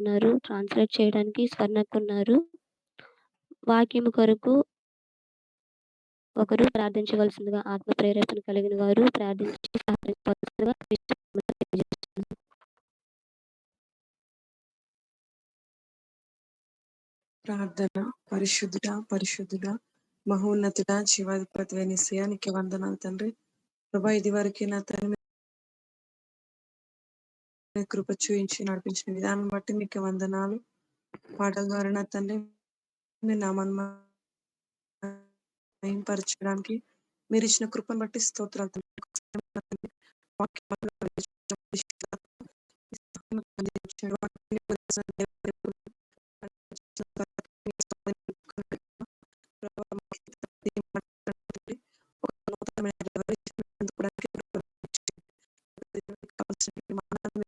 ఉన్నారు. ట్రాన్స్‌లేట్ చేయడానికి స్వర్ణకున్నారు. వాక్యము కొరకు ఒకరు ప్రార్థించవలసిందిగా ఆత్మ ప్రేరేపణ కలిగిన వారు ప్రార్థించి సహకరించవలసిందిగా తెలియజేస్తున్నాను. ప్రార్థన. పరిశుద్ధుడా, పరిశుద్ధుడా, మహోన్నతుడా, జీవాధిపతివైన యేసయ్యా నీకే వందనాలు తండ్రి. ప్రభా ఇది వరకే నా తండ్రి మీ కృప చూయించి నడిపించిన విధానం బట్టి మీకే వందనాలు. పాటల ద్వారా నా తండ్రి మీ నామాన్ని మహిమపరచడానికి మీరు ఇచ్చిన కృపను బట్టి స్తోత్రాలు తండ్రి. వాక్యాలను ఒక నూతనమైన రెవల్యూషన్ అందుకోవడానికి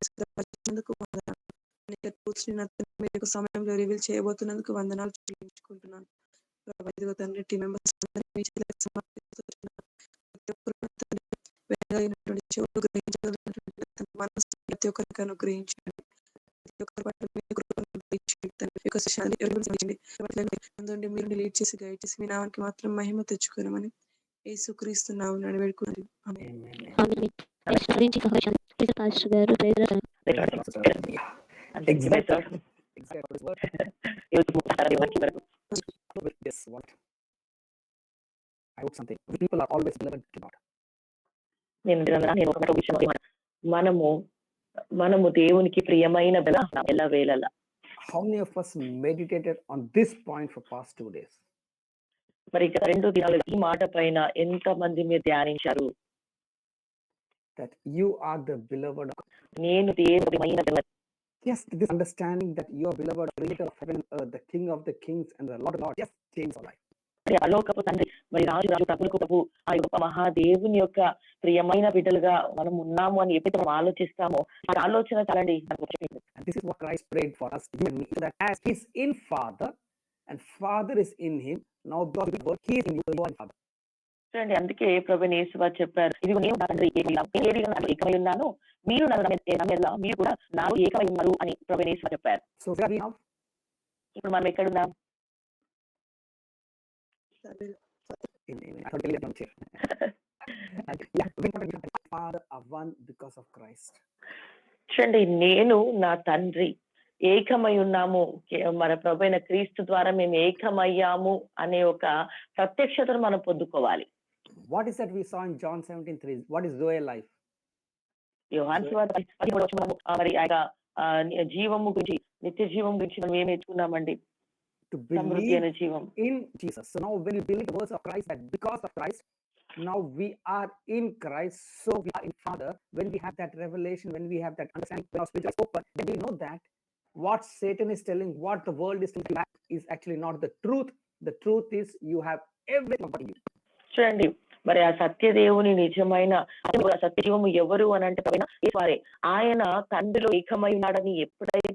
సిద్ధపరిచినందుకు వందనాలు. అనేక truths ని నా తండ్రి మీరు యొక్క సమయంలో రివీల్ చేయబోతున్నందుకు వందనాలు చెల్లించుకుంటున్నాను. ప్రభా ఇదిగో తండ్రి టీం మెంబర్స్ అందరినీ మీ చేతులకు సమర్పిస్తున్నాను. ప్రతి ఒక్కరు నా తండ్రి వినగలిగినటువంటి చెవులు గ్రహించగలిగినటువంటి తండ్రి మనస్సు ప్రతి ఒక్కరికి అనుగ్రహించండి. ప్రతి ఒక్కరి పట్ల మీ కృపను అనుగ్రహించండి తండ్రి. మీ యొక్క శిష్యాన్ని ఎవరిని అందుండి మీరు లీడ్ చేసి గైడ్ చేసి మీ నామానికి మాత్రం మహిమ తెచ్చుకోనమని యేసుక్రీస్తు నామమున వేడుకుంటున్నాను. ఆమేన్. ఆమేన్. నెక్స్ట్ గురించి సహోదరు పాస్టర్ గారు ప్రేరణ With this, what I hope something. People are always beloved to God. నేను ఒక విషయం మనము దేవునికి ప్రియమైన ఎల్లవేళలా. How many of us meditated on this point for past 2 days? మరి ఇక 2 దినాలుగా ఈ మాట పైన ఎంత మంది మీరు ధ్యానించారు? That you are the beloved of God. నేను దేవుని ప్రియమైన Yes, this understanding that you are beloved, creator of heaven and earth, the King of the kings and the Lord of lords, just changes our life. మరి అలోకపు తండ్రి, మరి రాజు ప్రభులకు ప్రభు ఆ యొక్క మహాదేవుని యొక్క ప్రియమైన బిడ్డలుగా మనం ఉన్నాము అని ఎప్పుడైతే మనం ఆలోచిస్తామో ఆ ఆలోచన చాలండి. And this is what Christ prayed for us, you and me, so that as He is in Father and Father is in Him, now God will work, He is in you, you are in Father. చూడండి, అందుకే ప్రభువైన యేసువారు చెప్పారు, ఇదిగో నేను నా తండ్రి ఏకమై ఉన్నాను, మీరు మీరు కూడా నాలో ఏకమై ఉన్నారు అని ప్రభువైన యేసువారు చెప్పారు. So where are we now? ఇప్పుడు మనం ఎక్కడున్నాం? Father are one because of Christ. చూడండి, నేను నా తండ్రి ఏకమై ఉన్నాము, మన ప్రభువైన క్రీస్తు ద్వారా మేము ఏకమయ్యాము అనే ఒక ప్రత్యక్షతను మనం పొందుకోవాలి. What is that we saw in John 17:3? What is Zoe life? యోహాను సువార్త 13వ వచనము మరి ఆయన జీవము గురించి, నిత్య జీవం గురించి మనం ఏం నేర్చుకున్నామండి? To సమృద్ధి అయిన believe జీవం. in Jesus. So now when you believe the words of Christ, that because of Christ, now we are in Christ, so we are in Father. When we have that revelation, when we have that understanding, when our spiritual eyes open, then we know that what Satan is telling, what the world is telling back is actually not the truth. The truth is you have everything about you. చూడండి, మరి ఆ సత్యదేవుని నిజమైన సత్యజీవము ఎవరు అని అంటే వారే, ఆయన తండ్రిలో ఏకమై ఉన్నాడని ఎప్పుడైతే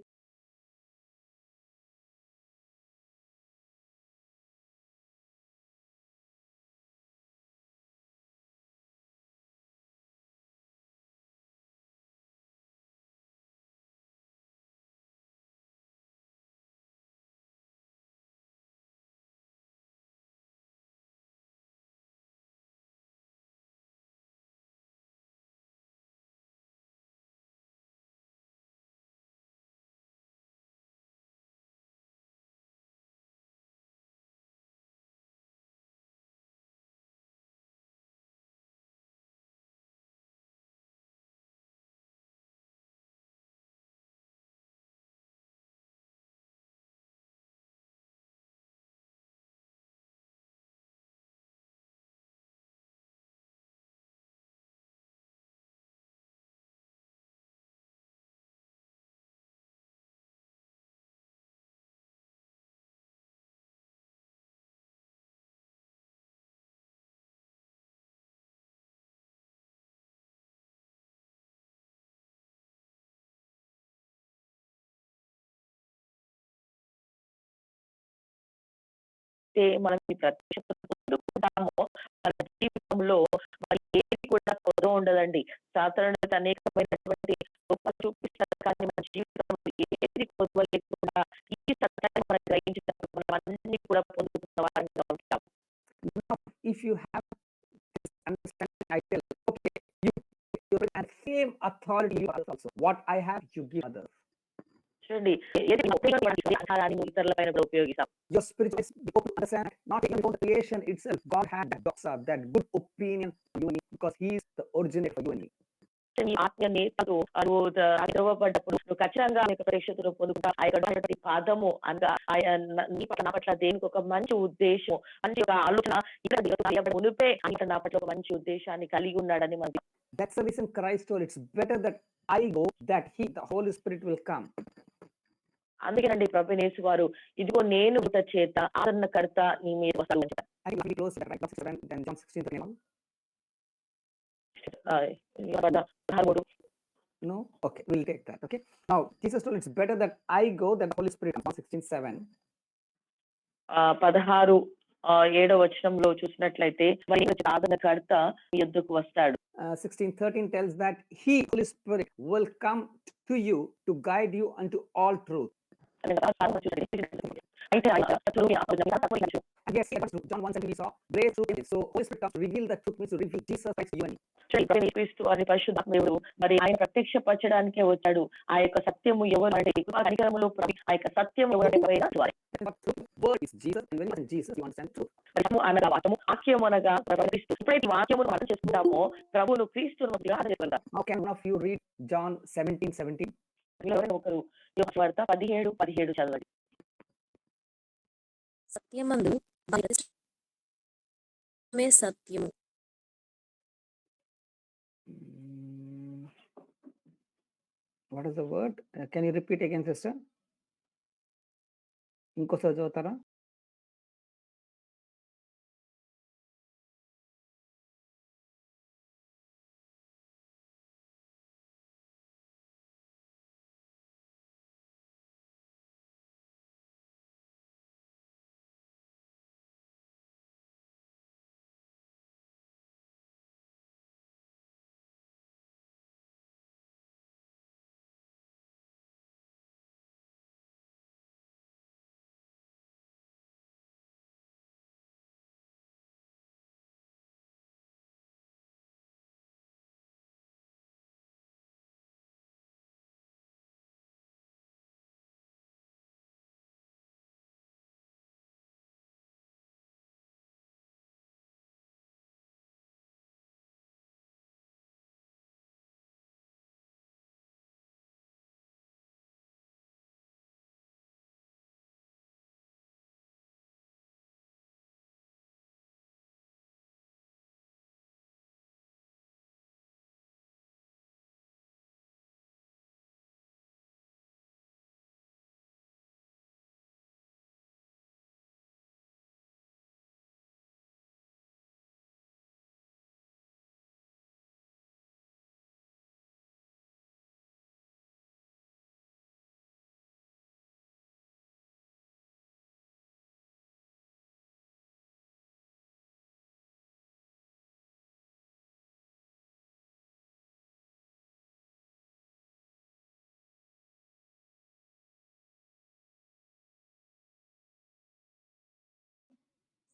మన ప్రత్యక్షత పొందుకుంటామో మన జీవితంలో మరి ఏది కూడా కొద్దిగా ఉండదండి. సాధారణ అనేకమైనటువంటి గొప్ప చూపిస్తారు, కానీ మన జీవితంలో ఏది కొదువ లేకుండా ఈ సత్యాన్ని మనం గ్రహించినప్పుడు మనం అన్ని కూడా పొందుకున్న వారంగా ఉంటాం. Now, if you have this understanding, I tell, okay, you and same authority you others also. What I have, you give others. చూడండి ఏది ఉపయోగపడుతుంది ఆధారాన్ని ఇతరుల పైన కూడా ఉపయోగిస్తాం. Your spiritual is to understand, not even before the creation itself, God had that doxa, that good opinion for you and me, because He is the originator for you and me. నీ ఆత్మీయ నేతతో నువ్వు ద్రవపడ్డప్పుడు నువ్వు ఖచ్చితంగా ఆ యొక్క ప్రేక్షకులు పొందుకుంటా ఆ యొక్క పాదము అనగా ఆయన నీ పట్ల నా పట్ల దేనికి ఒక మంచి ఉద్దేశం మంచి ఒక ఆలోచన ఇక్కడ మునిపే ఆయన నా పట్ల ఒక మంచి ఉద్దేశాన్ని కలిగి ఉన్నాడని మనకి. That's the reason Christ told it's better that I go, that He, the Holy Spirit, will come. అందుకేనండి ప్రభువైన యేసు వారు ఇదిగో నేను దూత చేత ఆదరణకర్త నీ మీద వస్తాను అని చెప్పారు. I think we close that, right? Then John 16:31. No? Okay, we'll take that. Okay. Now, Jesus told it's better that I go than the Holy Spirit. John 16:7. 16:7 వచనంలో చూసినట్లయితే మరి ఆదరణకర్త మీ యొద్దకు వస్తాడు. 16:13 tells that He, Holy Spirit, will come to you to guide you unto all truth. అయితే And yes, John 1:7 we saw grace through grace. So Holy Spirit comes to reveal the truth, means to reveal Jesus Christ to you and me. క్రీస్తు వారి పరిశుద్ధాత్ముడు మరి ఆయన ప్రత్యక్షపరచడానికే వచ్చాడు. ఆ యొక్క సత్యము ఎవరు అంటే కనికరములో ఆ యొక్క సత్యం ఎవరంటే Word is Jesus, and when you are in Jesus, you understand truth. అనగా వాక్యం అనగా క్రీస్తు. ఎప్పుడైతే వాక్యమును మనం చేసుకుంటామో ప్రభువును క్రీస్తును మనం చేసుకుంటాం. How can one of you read John 17:17? ఒకరు వార్త 17:17 చదవండి. సత్యమందు సత్యము. What is the word? Can you repeat again, sister? ఇంకోసారి చదువుతారా?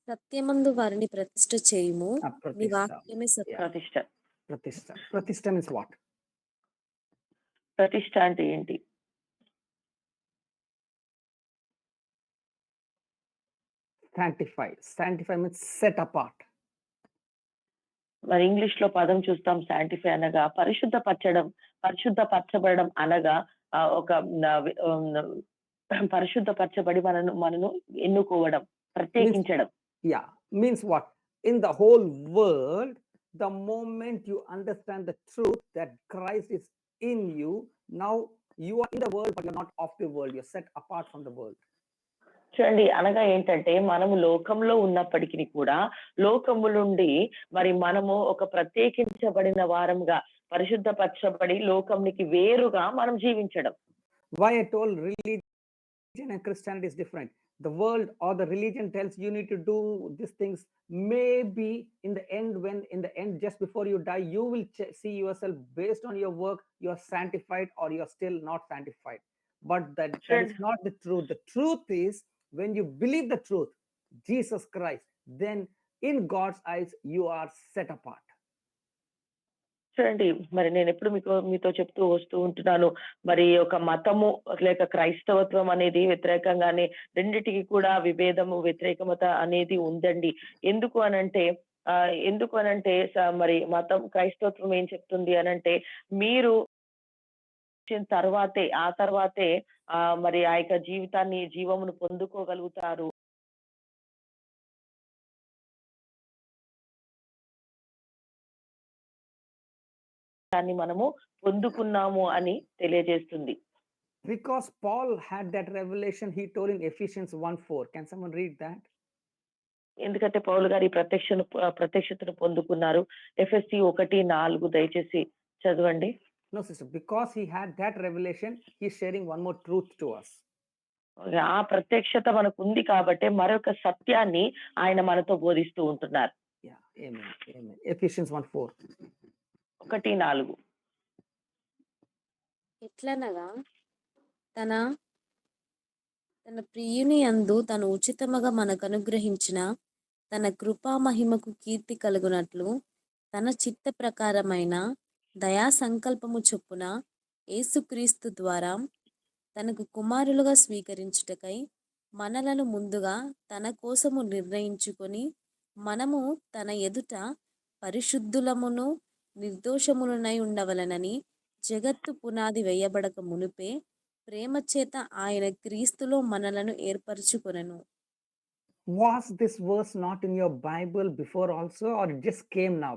సత్యమందు వారిని ప్రతిష్ఠ చేయుము. నీ వాక్యమే సత్యం. ప్రతిష్ఠ. Pratishtha means what? ప్రతిష్ఠ అంటే ఏంటి? Sanctify means set apart. మరి ఇంగ్లీష్ లో పదం చూస్తాం శాంటిఫై అనగా పరిశుద్ధపరచబడడం అనగా ఒక పరిశుద్ధపరచబడి మనను ఎన్నుకోవడం, ప్రత్యేకించడం. Yeah, means what? In the whole world, the moment you understand the truth that Christ is in you, now you are in the world, but you're not of the world. You're set apart from the world. చూడండి అనగా ఏంటంటే మనము లోకంలో ఉన్నప్పటికీ కూడా లోకము నుండి మరి మనము ఒక ప్రత్యేకించబడిన వారంగా పరిశుద్ధపరచబడి లోకంకి వేరుగా మనం జీవించడం. Why I told religion and Christianity is different. The world or the religion tells you need to do these things. Maybe in the end, just before you die, you will see yourself based on your work, you are sanctified or you are still not sanctified. but that is చూడండి not the truth. The truth is, when you believe the truth, Jesus Christ, then in God's eyes you are set apart. చూడండి మరి నేను ఎప్పుడు మీతో చెప్తూ వస్తూ ఉంటున్నాను. మరి ఒక మతము లేక క్రైస్తవత్వం అనేది వ్యతిరేకంగానే రెండిటికి కూడా విభేదము, వ్యతిరేకమత అనేది ఉందండి. ఎందుకు అనంటే మరి మతం క్రైస్తవత్వం ఏం చెప్తుంది అనంటే మీరు వచ్చిన ఆ తర్వాతే మరి ఆ యొక్క జీవమును పొందుకోగలుగుతారు. దాన్ని మనము పొందుకున్నాము అని తెలియజేస్తుంది. Because Paul had that revelation, he told in Ephesians 1:4. Can someone read that? ఎందుకంటే పౌలు గారు ఈ ప్రత్యక్షతను పొందుకున్నారు. ఎఫెసీ 1:4 దయచేసి చదవండి. No, sister. Because he had that revelation, he's sharing one more truth to us. ఆ ప్రత్యక్షత మనకు ఉంది కాబట్టి మరొక సత్యాన్ని ఆయన మనతో బోధిస్తూ ఉంటున్నారు. Yeah, amen, amen. Ephesians 1:4. 1:4 ఎట్లనగా తన ప్రియుని యందు తను ఉచితముగా మనకు అనుగ్రహించిన తన కృపా మహిమకు కీర్తి కలుగునట్లు తన చిత్త ప్రకారమైన దయా సంకల్పము చొప్పున యేసుక్రీస్తు ద్వారా తనకు కుమారులుగా స్వీకరించుటకై మనలను ముందుగా తన కోసము నిర్ణయించుకొని మనము తన ఎదుట పరిశుద్ధులమును నిర్దోషములనై ఉండవలెనని జగత్తు పునాది వేయబడక మునుపే ప్రేమ చేత ఆయన క్రీస్తులో మనలను ఏర్పరచుకొనెను. Was this verse not in your Bible before also, or it just came now?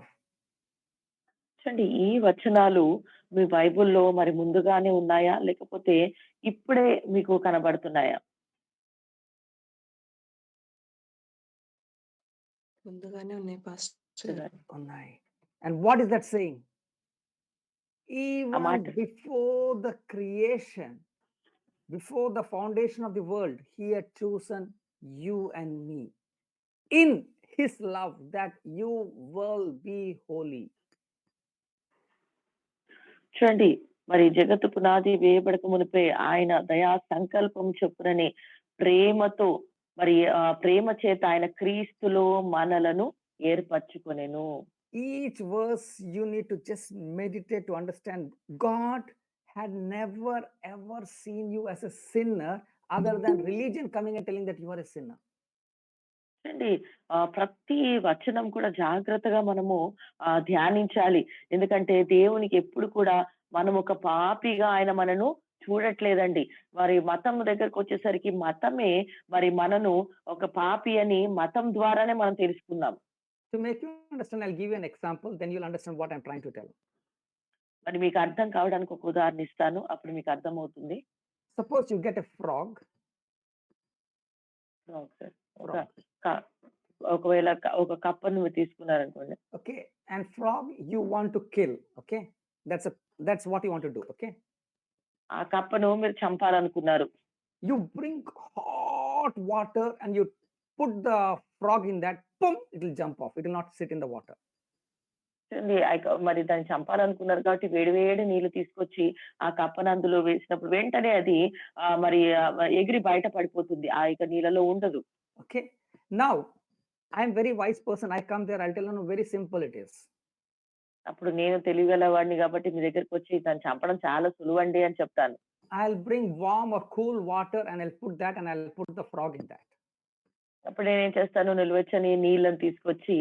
చూడండి ఈ వచనాలు మీ బైబిల్లో మరి ముందుగానే ఉన్నాయా లేకపోతే ఇప్పుడే మీకు కనబడుతున్నాయా? ముందుగానే ఉన్నాయి పాస్టర్. ఉన్నాయి. And what is that saying? Even మాట before the creation, before the foundation of the world, he had chosen you and me in his love that you will be holy. చూడండి మరి జగత్తు పునాది వేయబడక మునిపే ఆయన దయా సంకల్పం చొప్పునని ప్రేమతో మరి ప్రేమ చేత ఆయన క్రీస్తులో మనలను ఏర్పరచుకొనెను. Each verse you need to just meditate to understand. God had never ever seen you as a sinner other than religion coming and telling that you are a sinner. చూడండి ప్రతి వచనం కూడా జాగ్రత్తగా మనము ధ్యానించాలి. ఎందుకంటే దేవునికి ఎప్పుడు కూడా మనం ఒక పాపిగా ఆయన మనను చూడట్లేదండి. మరి మతం దగ్గరకు వచ్చేసరికి మతమే మరి మనను ఒక పాపి అని మతం ద్వారానే మనం తెలుసుకున్నాం. To make you understand, I'll give you an example, then you'll understand what I'm trying to tell. మరి మీకు అర్థం కావడానికి ఒక ఉదాహరణ ఇస్తాను. అప్పుడు మీకు అర్థమవుతుంది. Suppose you get a frog. ఒకవేళ ఒక కప్పను తీసుకున్నారనుకోండి. Okay, and frog you want to kill. Okay, that's what you want to do. Okay, ఆ కప్పను మీరు చంపాలనుకున్నారు. You bring hot water and you put the frog in that, boom, it will jump off. It will not sit in the water. మరి దాన్ని చంపాలనుకున్నారు కాబట్టి వేడి నీళ్లు తీసుకొచ్చి ఆ కప్పను అందులో వేసినప్పుడు వెంటనే అది మరి ఎగిరి బయట పడిపోతుంది. ఆ యొక్క నీళ్ళలో ఉండదు. Okay, now I am very wise person. I come there, I'll tell you very simple it is. అప్పుడు నేను తెలియగలవాడిని కాబట్టి మీ దగ్గరకు వచ్చి దాన్ని చంపడం చాలా సులువండి అని చెప్తాను. I'll bring warm or cool water and I'll put that and I'll put the frog in that. అప్పుడు నేనేం చేస్తాను, నిల్వచ్చని నీళ్ళని తీసుకొచ్చి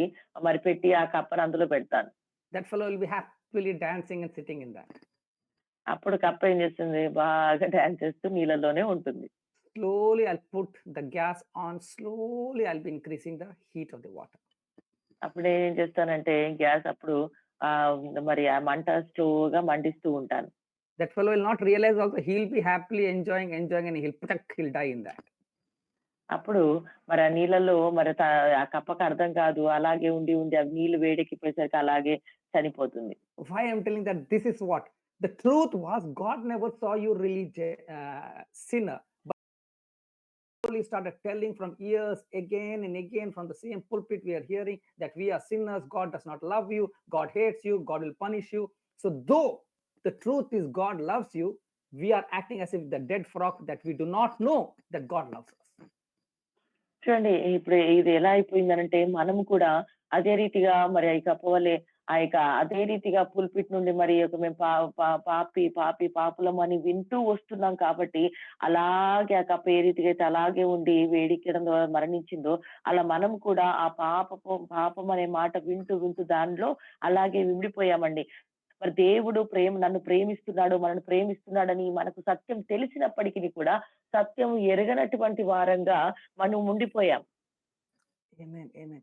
మరి పెట్టి ఆ కప్పను అందులో పెడతాను. That fellow will be happily dancing and sitting in that. అప్పుడు కప్ప ఏం చేస్తుంది, బాగా డాన్స్ చేస్తూ నీళ్ళలోనే ఉంటుంది. Slowly I'll put the gas on, slowly I'll be increasing the heat of the water. అప్పుడు నేనేం చేస్తానంటే గ్యాస్ అప్పుడు మరి ఆ మంట స్లోగా మండిస్తూ ఉంటాను. That fellow will not realize also, he'll be happily enjoying and he'll die in that. అప్పుడు మరి ఆ నీళ్ళలో మరి ఆ కప్పకు అర్థం కాదు, అలాగే ఉండి ఆ నీళ్లు వేడెక్కిపోయేసరికి అలాగే చనిపోతుంది. Why I'm telling that, this is what the truth was. God never saw you really sinner, but he started telling from years again and again from the same pulpit we are hearing that we are sinners, God does not love you, God hates you, God will punish you. So though the truth is God loves you, we are acting as if the dead frog, that we do not know that God loves us. చూడండి ఇప్పుడు ఇది ఎలా అయిపోయిందనంటే మనము కూడా అదే రీతిగా మరి ఆ యొక్క అపవలే ఆ యొక్క అదే రీతిగా పుల్పిట్ నుండి మరి ఒక మేము పాపులం అని వింటూ వస్తున్నాం కాబట్టి అలాగే ఆ కప్ప ఏ రీతిగా అయితే అలాగే ఉండి వేడిక్కడం ద్వారా మరణించిందో అలా మనం కూడా ఆ పాపం అనే మాట వింటూ వింటూ దానిలో అలాగే విడిపోయామండి. మరి దేవుడు నన్ను ప్రేమిస్తున్నాడు, మనల్ని ప్రేమిస్తున్నాడని మనకు సత్యం తెలిసినప్పటికీ కూడా సత్యం ఎరగనటువంటి వారంగా మనం ఉండిపోయాం. Amen. Amen.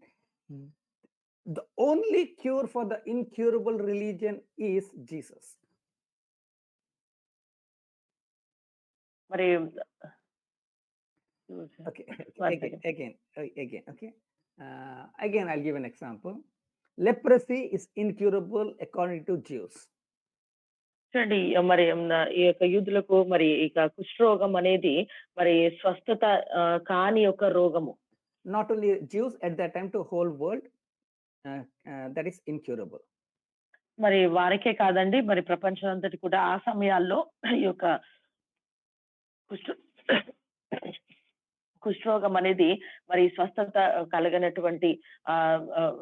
The only cure for the incurable religion is Jesus. మరి Okay. One Again. second. Okay. Again, I'll give an example. Leprosy is incurable according to Jews. చూడండి మరి ఈ యొక్క యూదులకు మరి ఇక కుష్ఠరోగం అనేది మరి స్వస్థత కాని ఒక రోగము. Not only Jews, at that time to whole world, that is incurable. మరి వారికే కాదండి మరి ప్రపంచం అంతటి కూడా ఆ సమయాల్లో ఈ యొక్క కుష్ఠరోగం అనేది మరి స్వస్థత కలగనటువంటి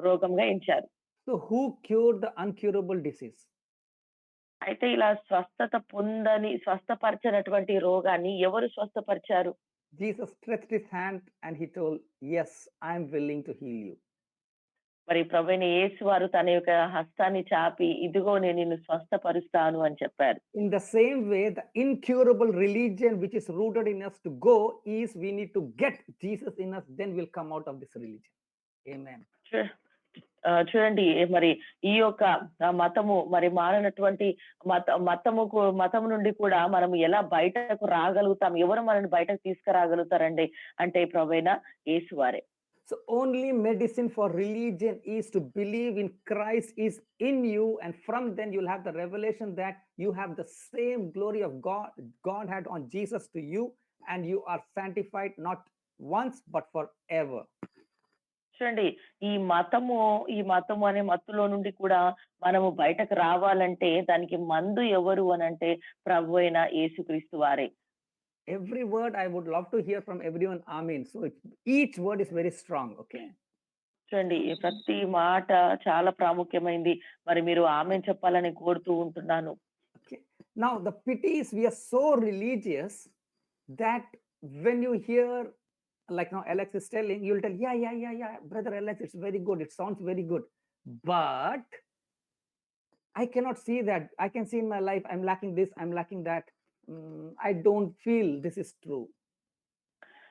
రోగంగా ఎంచారు. So who cured the uncurable disease? అయితే ఇలా స్వస్థపరచనటువంటి రోగాన్ని ఎవరు స్వస్థపరిచారు? Jesus stretched his hand and he told, yes, I am willing to heal you. మరి ప్రభువైన యేసు వారు తన యొక్క హస్తాన్ని చాపి ఇదిగో నేను నిన్ను స్వస్థపరుస్తాను అని చెప్పారు. In the same way, the incurable religion which is rooted in us to go is we need to get Jesus in us, then we'll come out of this religion. Amen. చూడండి మరి ఈ యొక్క మతము మరి మారినటువంటి మతము నుండి కూడా మనం ఎలా బయటకు రాగలుగుతాం, ఎవరు మనల్ని బయటకు తీసుకురాగలుగుతారండి అంటే ప్రభువైన యేసు వారే. So only medicine for religion is to believe in Christ is in you, and from then you'll have the revelation that you have the same glory of God had on Jesus to you, and you are sanctified not once but forever. చూడండి ఈ మతము అనే మత్తులో నుండి కూడా మనము బయటకు రావాలంటే దానికి మందు ఎవరు అనంటే ప్రభువైన యేసుక్రీస్తు వారే. Every word I would love to hear from everyone. Amen. So each word is very strong. Okay. చూడండి ప్రతి మాట చాలా ప్రాముఖ్యమైంది. మరి మీరు ఆమేన్ చెప్పాలని కోరుతూ ఉంటున్నాను. Okay. Now the pity is we are so religious that when you hear, like now Alex is telling, you'll tell, yeah, brother Alex, it's very good. It sounds very good. But I cannot see that. I can see in my life, I'm lacking this, I'm lacking that. I don't feel this is true.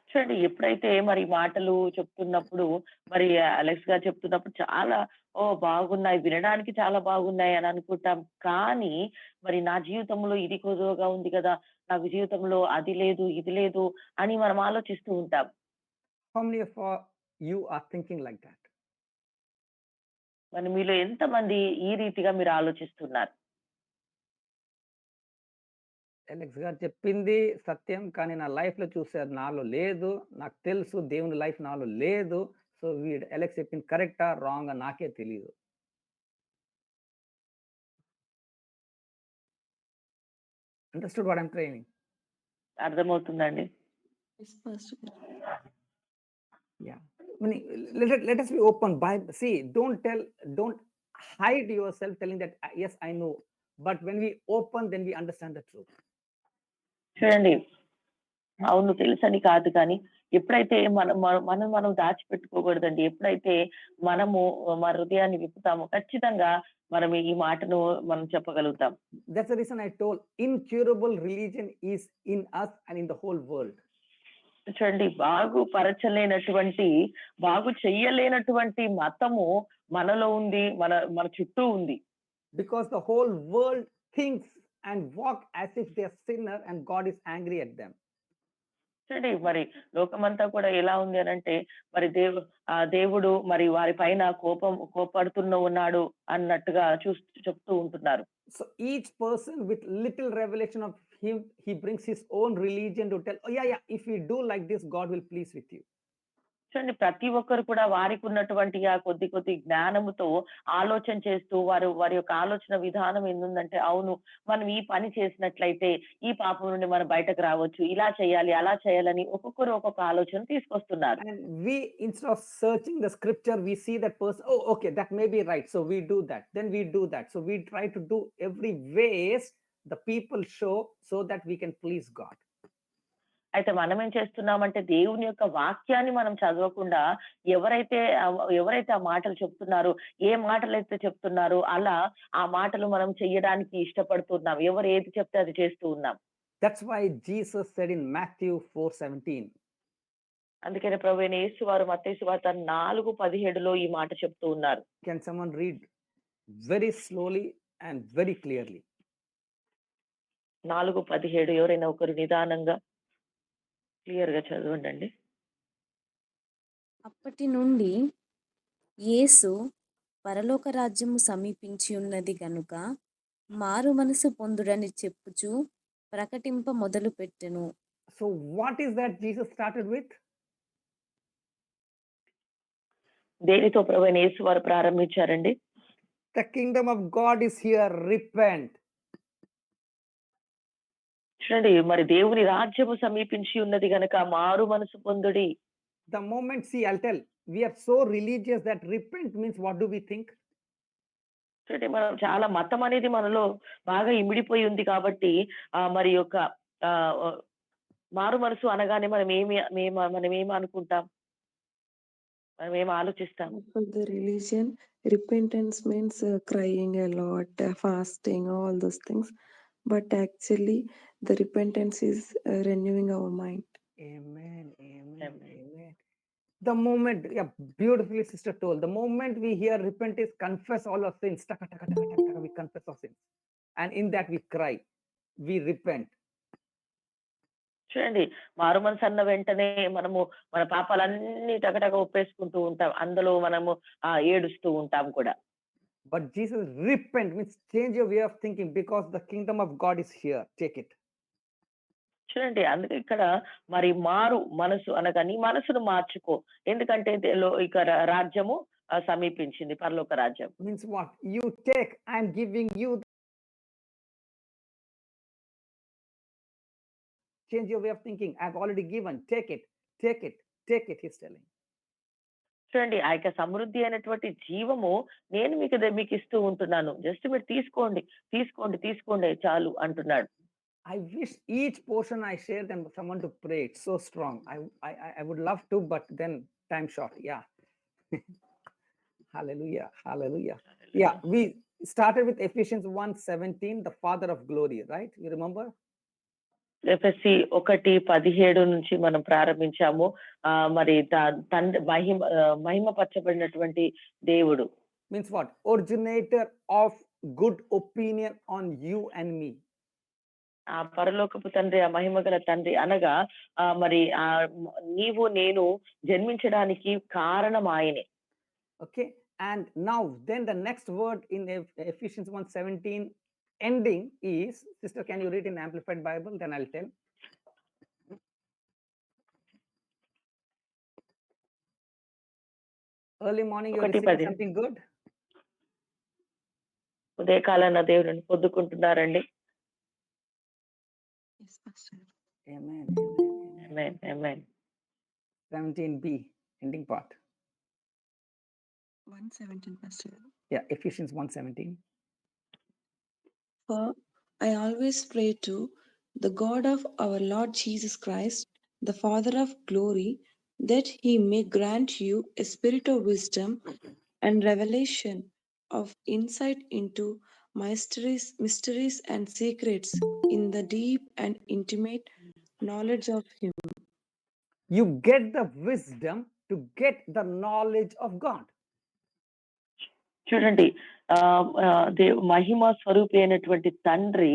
చూడండి ఎప్పుడైతే మరి మాటలు చెప్తున్నప్పుడు మరి Alex గారు చెప్తున్నప్పుడు చాలా బాగున్నాయి, వినడానికి చాలా బాగున్నాయి అని అనుకుంటాం. కానీ మరి నా జీవితంలో ఇది కొద్దిగా ఉంది కదా, నా జీవితంలో అది లేదు ఇది లేదు అని మనం ఆలోచిస్తూ ఉంటాం. How many of you are thinking like that? మరి మీలో ఎంతమంది ఈ రీతిగా మీరు ఆలోచిస్తున్నారు? అలెక్స్ గారు చెప్పింది సత్యం, కానీ నా లైఫ్ లో చూసారు నాలో లేదు, నాకు తెలుసు దేవుని లైఫ్ నాలో లేదు. సో అలెక్స్ చెప్పింది కరెక్టా రాంగ్ నాకే తెలియదు. Understood what I'm training? అర్థమవుతుందండి. Yeah. Let us be open. See, don't hide yourself telling that yes, I know. But when we open, then we understand the truth. చూడండి అవును తెలుసని కాదు, కానీ ఎప్పుడైతే మనం దాచిపెట్టుకోకూడదండి. ఎప్పుడైతే మనము మన హృదయాన్ని విప్పుతామో ఖచ్చితంగా మనం ఈ మాటను మనం చెప్పగలుగుతాం. That's the reason I told incurable religion is in us and in the whole world. చూడండి బాగు చెయ్యలేనటువంటి మతము మనలో ఉంది, మన చుట్టూ ఉంది. Because the whole world thinks and walk as if they are sinner and God is angry at them. చూడండి మరి లోకమంతా కూడా ఎలా ఉంది అని అంటే మరి దేవుడు మరి వారి పైన కోపడుతున్న ఉన్నాడు అన్నట్టుగా చెప్తూ ఉంటున్నారు. So each person with little revelation of him, he brings his own religion to tell, oh yeah, if we do like this, God will please with you. చూడండి ప్రతి ఒక్కరు కూడా వారికి ఉన్నటువంటి ఆ కొద్ది కొద్ది జ్ఞానముతో ఆలోచన చేస్తూ వారి యొక్క ఆలోచన విధానం ఏందుందంటే, అవును మనం ఈ పని చేసినట్లయితే ఈ పాపం నుండి మనం బయటకు రావచ్చు. ఇలా చేయాలి, అలా చేయాలని ఒక్కొక్కరు ఒక్కొక్క ఆలోచన తీసుకొస్తున్నారు. And we, instead of searching the scripture, we see that person, oh, okay, that may be right. So we do that. Then we do that. So we try to do every ways the people show so that we can please God. అయితే మనమేం చేస్తున్నామంటే దేవుని యొక్క వాక్యాన్ని మనం చదవకుండా ఎవరైతే ఆ మాటలు చెప్తున్నారో, ఏ మాటలైతే చెప్తున్నారో అలా ఆ మాటలు మనం చెయ్యడానికి ఇష్టపడుతున్నాం. ఎవరు ఏది చెప్తే అది చేస్తూ ఉన్నాం. That's why Jesus said in Matthew 4:17, అందుకనే ప్రభువైన యేసు వారు మత్తయి సువార్త 4:17లో ఈ మాట చెప్తూ ఉన్నారు. can someone read very slowly and very clearly? 4:17 ఎవరైనా ఒకరు నిదానంగా క్లియర్‌గా చదవండండి. అప్పటి నుండి యేసు పరలోక రాజ్యము సమీపించి ఉన్నది గనుక మారు మనసు పొందుడని చెప్పుచు ప్రకటింప మొదలుపెట్టెను. So what is that Jesus started with? దేనితో ప్రభువైన యేసు వారు ప్రారంభించారండి? The kingdom of God is here, repent. చూడండి మరి దేవుని రాజ్యము సమీపించి ఉన్నది గనక మారు మనసు పొందుడి. The moment, see, I'll tell, we are so religious that repent means what do we think? చూడండి మనం చాలా మతం అనేది మనలో బాగా ఇమిడిపోయి ఉంది కాబట్టి మరి యొక్క మారు మనసు అనగానే మనం ఏమి అనుకుంటాం? మనం ఏమి ఆలోచిస్తాం? For the religion, repentance means crying a lot, fasting, all those things. But actually, the repentance is renewing our mind. Amen, amen, Amen. amen. The moment, yeah, beautifully sister told, the moment we hear repent is confess all our sins, taka, taka, taka, taka, taka, we confess our sins. And in that we cry, we repent. చూడండి మారు మనసు అన్న వెంటనే మనము మన పాపాలన్నీ టకటక ఒప్పేసుకుంటూ ఉంటాం. అందులో మనము ఏడుస్తూ ఉంటాం కూడా. But Jesus, repent means change your way of thinking because the kingdom of God is here. Take it. చూడండి అందుకే ఇక్కడ మరి మారు మనసు అనగా నీ మనసును మార్చుకో. ఎందుకంటే ఇక రాజ్యము సమీపించింది, పరలోక రాజ్యం. Means what? You take, I am giving you. Change your way of thinking. I've already given. Take it, take it, take it, he's telling. చూడండి ఆ యొక్క సమృద్ధి అయినటువంటి జీవము నేను మీకు ఇస్తూ ఉంటున్నాను. జస్ట్ మీరు తీసుకోండి, తీసుకోండి, తీసుకోండి చాలు అంటున్నాడు. I wish each portion I share then someone to pray. It's so strong. I would love to, but then time short. Yeah. Hallelujah. Hallelujah. Yeah. We started with Ephesians 1:17, the Father of glory, right? You remember? ఎఫెసీ 1:17 నుంచి మనం ప్రారంభించాము. మరి తండ్రి మహిమపరచబడినటువంటి దేవుడు. Means what? Originator of good opinion on you and me. ఆ పరలోకపు తండ్రి, ఆ మహిమగల తండ్రి అనగా మరి నీవు నేను జన్మించడానికి కారణం ఆయనే. Okay. And now then the next word in Ephesians 1:17 ending is, sister, can you read in Amplified Bible? Then I'll tell. Early morning you're receiving something good? ఉదయకాలాన దేవుడిని పొద్దుకుంటున్నారండి. Yes, Pastor. Amen. Amen. Amen. 17b, ending part. 1:17, Pastor. Yeah, Ephesians 1:17. For I always pray to the God of our Lord Jesus Christ, the Father of glory, that he may grant you a spirit of wisdom and revelation of insight into mysteries and secrets in the deep and intimate knowledge of him. You get the wisdom to get the knowledge of God. చూడండి మహిమ స్వరూపి అయినటువంటి తండ్రి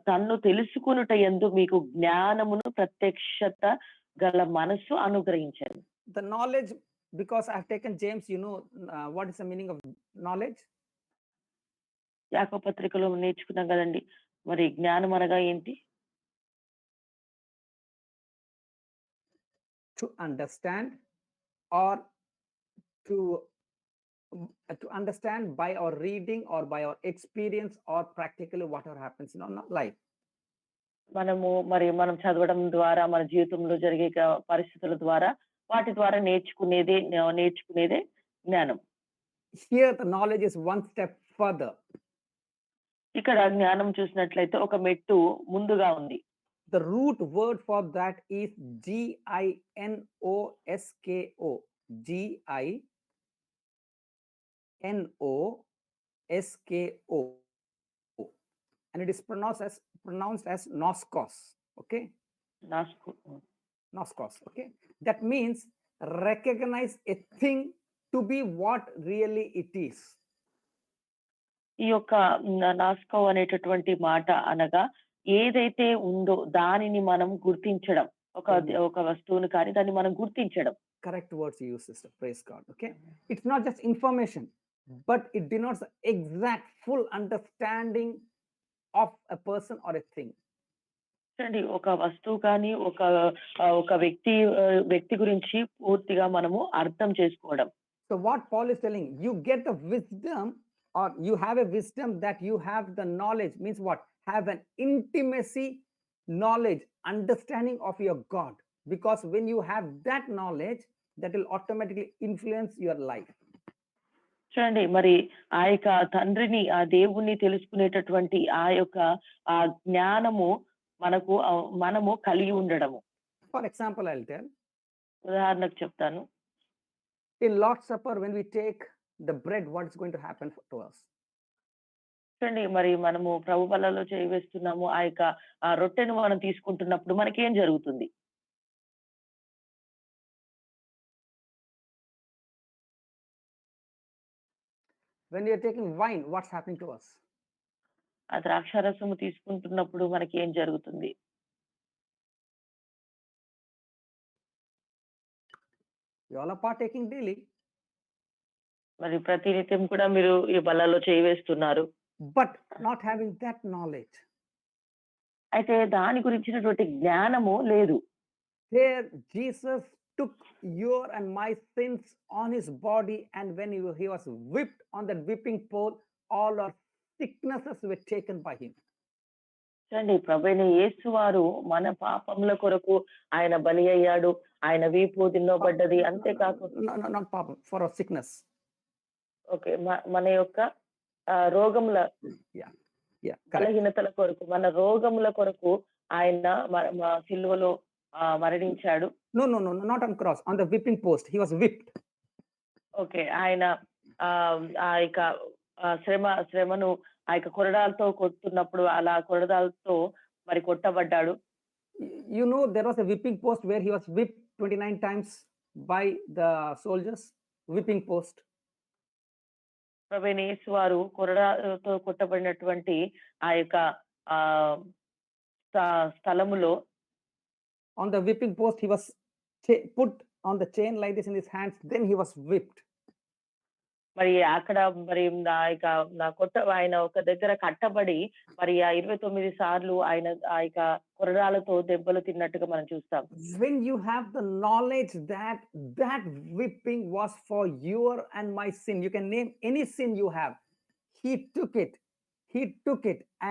తన్ను తెలుసుకునుట యందు మీకు జ్ఞానమును ప్రత్యక్షత గల మనసు అనుగ్రహించారు. The knowledge, because I've taken James, you know what is the meaning of knowledge? యాకోబు పత్రికలో నేర్చుకున్నాం కదండి, మరి జ్ఞానం అనగా ఏంటి? To understand, or to to understand by our reading or by our experience or practically whatever happens in our life. మనం చదవడం ద్వారా మన జీవితంలో జరిగే పరిస్థితుల ద్వారా వాటి ద్వారా నేర్చుకునేదే జ్ఞానం. Here the knowledge is one step further. ఇక్కడ జ్ఞానం చూసినట్లయితే ఒక మెట్టు ముందుగా ఉంది. The root word for that is Ginosko. Ginosko. And it is pronounced as noskos. Okay. Noskos. Okay. That means recognize a thing to be what really it is. ఈ యొక్క నాస్కో అనేటటువంటి మాట అనగా ఏదైతే ఉందో దానిని మనం గుర్తించడం, ఒక వస్తువును కానీ దాన్ని మనం గుర్తించడం. Correct words you use, sister. Praise God. Okay. It's not just information, but it denotes the exact full understanding of a person or a thing. చూడండి, ఒక వస్తువు కానీ ఒక వ్యక్తి గురించి పూర్తిగా మనము అర్థం చేసుకోవడం. So what Paul is telling, you get the wisdom, or you have a wisdom that you have the knowledge, means what? Have an intimacy, knowledge, understanding of your God. Because when you have that knowledge, that will automatically influence your life. చూడండి, మరి ఆ యొక్క తండ్రిని, ఆ దేవుణ్ణి తెలుసుకునేటటువంటి ఆ యొక్క ఆ జ్ఞానము మనము కలిగి ఉండడము. For example, I'll tell. ఉదాహరణకు చెప్తాను. In Lord's Supper, when we take the bread, what is going to happen to us? చూడండి, మరి మనము ప్రభు బలలో చేయి వేస్తున్నాము. ఆ యొక్క రొట్టెను మనం తీసుకుంటున్నప్పుడు మనకేం జరుగుతుంది? When we are taking wine, what's happening to us? ఆ ద్రాక్షారసము తీసుకుంటున్నప్పుడు మనకి ఏం జరుగుతుంది? You all are partaking daily. మరి ప్రతినిత్యం కూడా మీరు ఈ బలలో చేయి వేస్తున్నారు. But not having that knowledge. అయితే దాని గురించినటువంటి జ్ఞానము లేదు. There Jesus took your and my sins on his body, and when he was whipped on that whipping pole, all our sicknesses were taken by him. చూడండి, ప్రభువైన యేసు వారు మన పాపముల కొరకు ఆయన బలి అయ్యాడు. ఆయన వీపు దిన్నబడ్డది. అంతేకాకుండా not problem, for our sickness. Okay, మన యొక్క రోగముల బలహీనతల కొరకు, మన రోగముల కొరకు ఆయన సిలువలో మరణించాడు. No, not on cross, on the whipping post. He was whipped. Okay, ఆయన ఆ యొక్క శ్రమను ఆ యొక్క కొరడాలతో కొడుతున్నప్పుడు అలా కొరడాలతో మరి కొట్టబడ్డాడు. You know, there was a whipping post where he was whipped 29 times by the soldiers. Whipping post. ప్రభువైన యేసు వారు కొరడాలతో కొట్టబడినటువంటి ఆ యొక్క స్థలములో, on the whipping post, he was put on the chain like this in his hands. Then he was whipped. మరి అక్కడ మరి ఆయన ఒక దగ్గర కట్టబడి మరి 29 సార్లు ఆయన ఆ యొక్క కొరడాలతో దెబ్బలు తిన్నట్టుగా మనం చూస్తాం. When you have the knowledge that that whipping was for your and my sin, you can name any sin you have. He took it,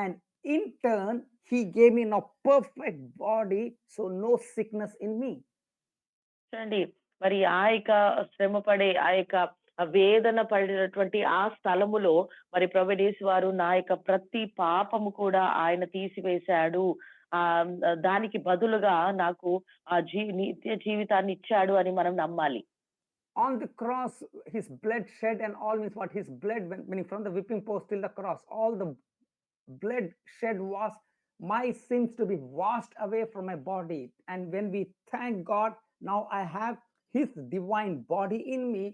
and in turn he gave me a perfect body, so no sickness in me. చూడండి, మరి ఆ యొక్క శ్రమ పడే ఆ యొక్క వేదన పడినటువంటి ఆ స్థలములో మరి ప్రభువైన యేసు వారు నా యొక్క ప్రతి పాపము కూడా ఆయన తీసివేశాడు. దానికి బదులుగా నాకు ఆ నిత్య జీవితాన్ని ఇచ్చాడు అని మనం నమ్మాలి. On the cross, his blood shed, and all means what? His blood, meaning from the whipping post till the cross, all the blood shed was my sins to be washed away from my body. And when we thank God, now I have his divine body in me,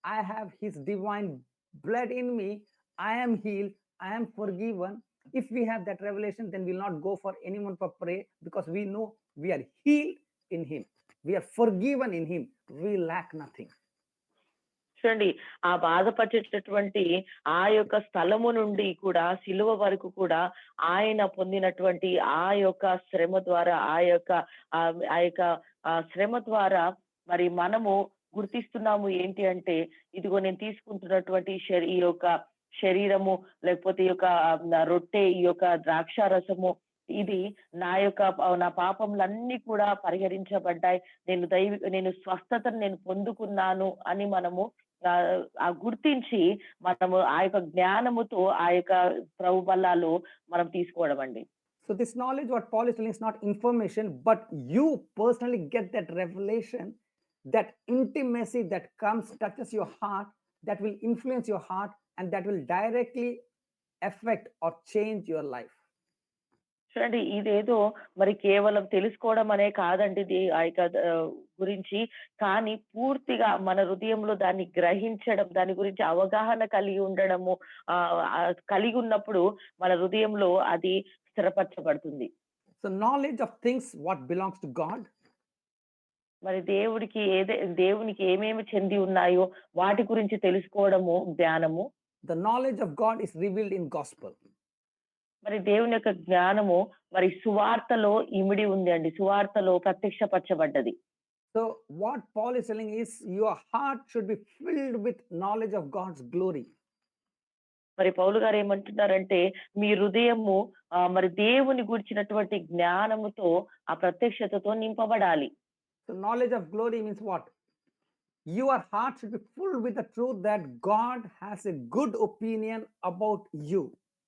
I have his divine blood in me, I am healed, I am forgiven. If we have that revelation, then we'll not go for anyone for prayer, because we know we are healed in him, we are forgiven in him, we lack nothing. చూడండి, ఆ బాధపడేటటువంటి ఆ యొక్క స్థలము నుండి కూడా సిలువ వరకు కూడా ఆయన పొందినటువంటి ఆ యొక్క శ్రమ ద్వారా, ఆ యొక్క శ్రమ ద్వారా మరి మనము గుర్తిస్తున్నాము ఏంటి అంటే, ఇదిగో నేను తీసుకుంటున్నటువంటి ఈ యొక్క శరీరము, లేకపోతే ఈ యొక్క రొట్టె, ఈ యొక్క ద్రాక్షారసము, ఇది నా పాపములన్నీ కూడా పరిహరించబడ్డాయి. నేను స్వస్థతను నేను పొందుకున్నాను అని మనము గుర్తించి మనము ఆ యొక్క జ్ఞానముతో ఆ యొక్క ప్రభు బల్లాలు మనం తీసుకోవడం అండి. So this knowledge, what Paul is telling, is not information, but you personally get that revelation, that intimacy that comes, touches your heart, that will influence your heart, and that will directly affect or change your life. చూడండి, ఇదేదో మరి కేవలం తెలుసుకోవడం అనే కాదండి ఇది ఆ యొక్క గురించి. కానీ పూర్తిగా మన హృదయంలో దాన్ని గ్రహించడం, దాని గురించి అవగాహన కలిగి ఉండడము, కలిగి ఉన్నప్పుడు మన హృదయంలో అది స్థిరపరచబడుతుంది. So knowledge of things what belongs to God, మరి దేవునికి ఏమేమి చెంది ఉన్నాయో వాటి గురించి తెలుసుకోవడము జ్ఞానము. the knowledge of God is revealed in gospel. మరి దేవుని యొక్క జ్ఞానము మరి సువార్తలో ఇమిడి ఉంది అండి, సువార్తలో ప్రత్యక్షపరచబడ్డది. So what Paul is telling is your heart should be filled with knowledge of God's glory. మరి పౌలు గారు ఏమంటున్నారంటే, మీ హృదయము మరి దేవుని గురించినటువంటి జ్ఞానముతో, ఆ ప్రత్యక్షతతో నింపబడాలి. So knowledge of glory means what? Your heart should be full with the truth that God has a good opinion about you.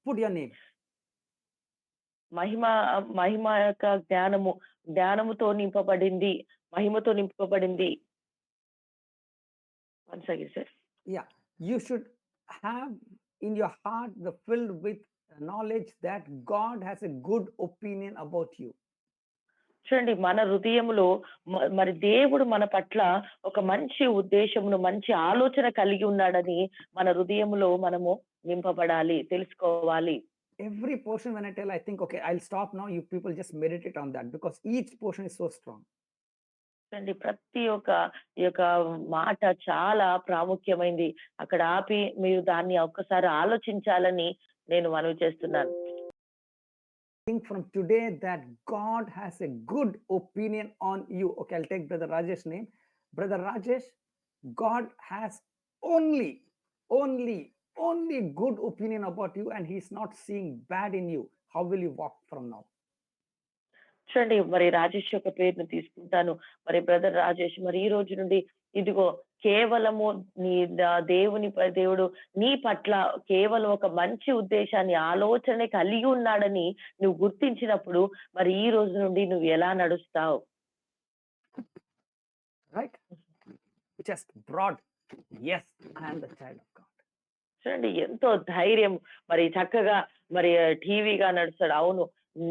Put your name. మహిమ యొక్క జ్ఞానముతో నింపబడింది, మహిమతో నింపబడింది. One second, sir. Yeah, you should have in your heart the filled with knowledge that God has a good opinion about you. చూడండి, మన హృదయములో మరి దేవుడు మన పట్ల ఒక మంచి ఉద్దేశమును, మంచి ఆలోచన కలిగి ఉన్నాడని మన హృదయములో మనము నింపబడాలి, తెలుసుకోవాలి. Every portion when I tell, I think, okay, I'll stop now. You people just meditate on that because each portion is so strong. చూడండి, ప్రతి ఒక్క ఈ యొక్క మాట చాలా ప్రాముఖ్యమైంది. అక్కడ ఆపి మీరు దాన్ని ఒక్కసారి ఆలోచించాలని నేను మనవి చేస్తున్నాను. Think from today that God has a good opinion on you. Okay, I'll take Brother Rajesh name. Brother Rajesh, God has only good opinion about you, and he's not seeing bad in you. How will you walk from now? చూడండి, మరి రాజేష్ యొక్క పేరును తీసుకుంటాను. మరి brother Rajesh, మరి ఈ రోజు నుండి ఇదిగో కేవలము దేవుడు నీ పట్ల కేవలం ఒక మంచి ఉద్దేశాన్ని, ఆలోచన కలిగి ఉన్నాడని నువ్వు గుర్తించినప్పుడు మరి ఈ రోజు నుండి నువ్వు ఎలా నడుస్తావు? Right? Just broad. Yes, I am the child of God. చూడండి, ఎంతో ధైర్యం, మరి చక్కగా మరి టీవీగా నడుస్తాడు. అవును,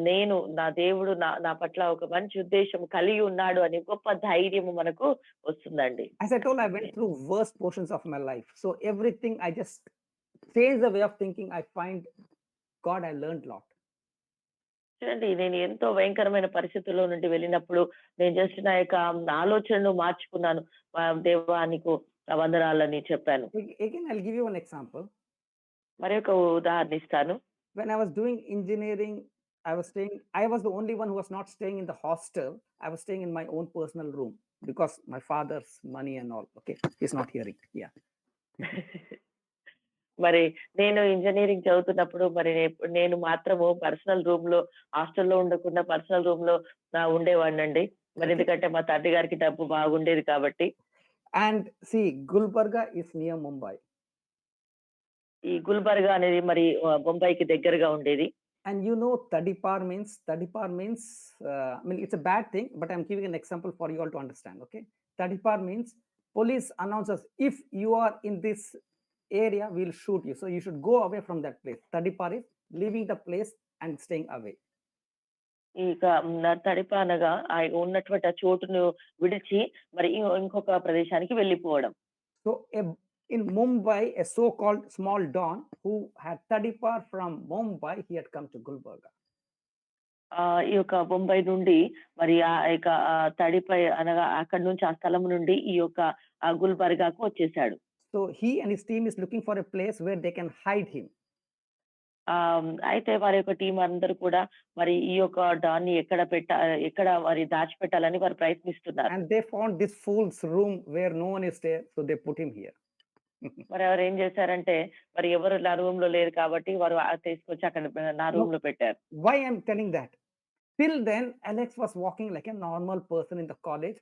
నేను నా దేవుడు నా పట్ల ఒక మంచి ఉద్దేశం కలిగి ఉన్నాడు అని గొప్ప ధైర్యము మనకు వస్తుందండి. As I told, I went through worst portions of my life. So everything I just changed the way of thinking. I find God, I learned a lot. చూడండి, నేను ఎంతో భయంకరమైన పరిస్థితుల్లో నుండి వెళ్ళినప్పుడు నేను జస్ట్ నా యొక్క ఆలోచనను మార్చుకున్నాను. దేవా నీకు వందనాలని చెప్పాను. Again, I'll give you one example. మరి ఒక ఉదాహరణ ఇస్తాను. When I was doing engineering, I was the only one who was not staying in the hostel. I was staying in my own personal room because my father's money and all. Okay, he's not hearing. Yeah. మరి నేను engineering చదువుతున్నప్పుడు మరి నేను మాత్రము personal room లో, హాస్టల్లో ఉండకుండా personal room లో ఉండేవాడినండి. మరి ఎందుకంటే మా తండ్రి గారికి డబ్బు బాగుండేది కాబట్టి. And see, Gulbarga is near Mumbai. ఈ గుల్బర్గా అనేది మరి బొంబాయికి దగ్గరగా ఉండేది. And you know, Tadipar means, I mean, it's a bad thing, but I'm giving an example for you all to understand. Okay, Tadipar means police announces, if you are in this area, we'll shoot you. So you should go away from that place. Tadipar is leaving the place and staying away. ఇక తడిప అనగా ఉన్నటువంటి చోటును విడిచి మరి ఇంకొక ప్రదేశానికి వెళ్ళిపోవడం. So in Mumbai, a so-called small don who had Tadipar from Mumbai, he had come to Gulbarga. ఈ యొక్క బొంబాయి నుండి మరి ఆ యొక్క తడిపై అనగా అక్కడి నుంచి ఆ స్థలం నుండి ఈ యొక్క గుల్బర్గాకు వచ్చేసాడు. So he and his team is looking for a place where they can hide him. అయితే వారి యొక్క టీమ్ అందరూ కూడా మరి ఈ యొక్క డాన్‌ని ఎక్కడ మరి దాచిపెట్టాలని వారు ప్రయత్నిస్తున్నారు. And they found this fool's room where no one is there, so they put him here. మరి వారు ఏం చేశారంటే, మరి ఎవరు నా రూమ్‌లో లేరు కాబట్టి వారు తీసుకొచ్చి అక్కడ నా No, రూమ్‌లో పెట్టారు. why I'm telling that? Till then, Alex was walking like a normal person in the college,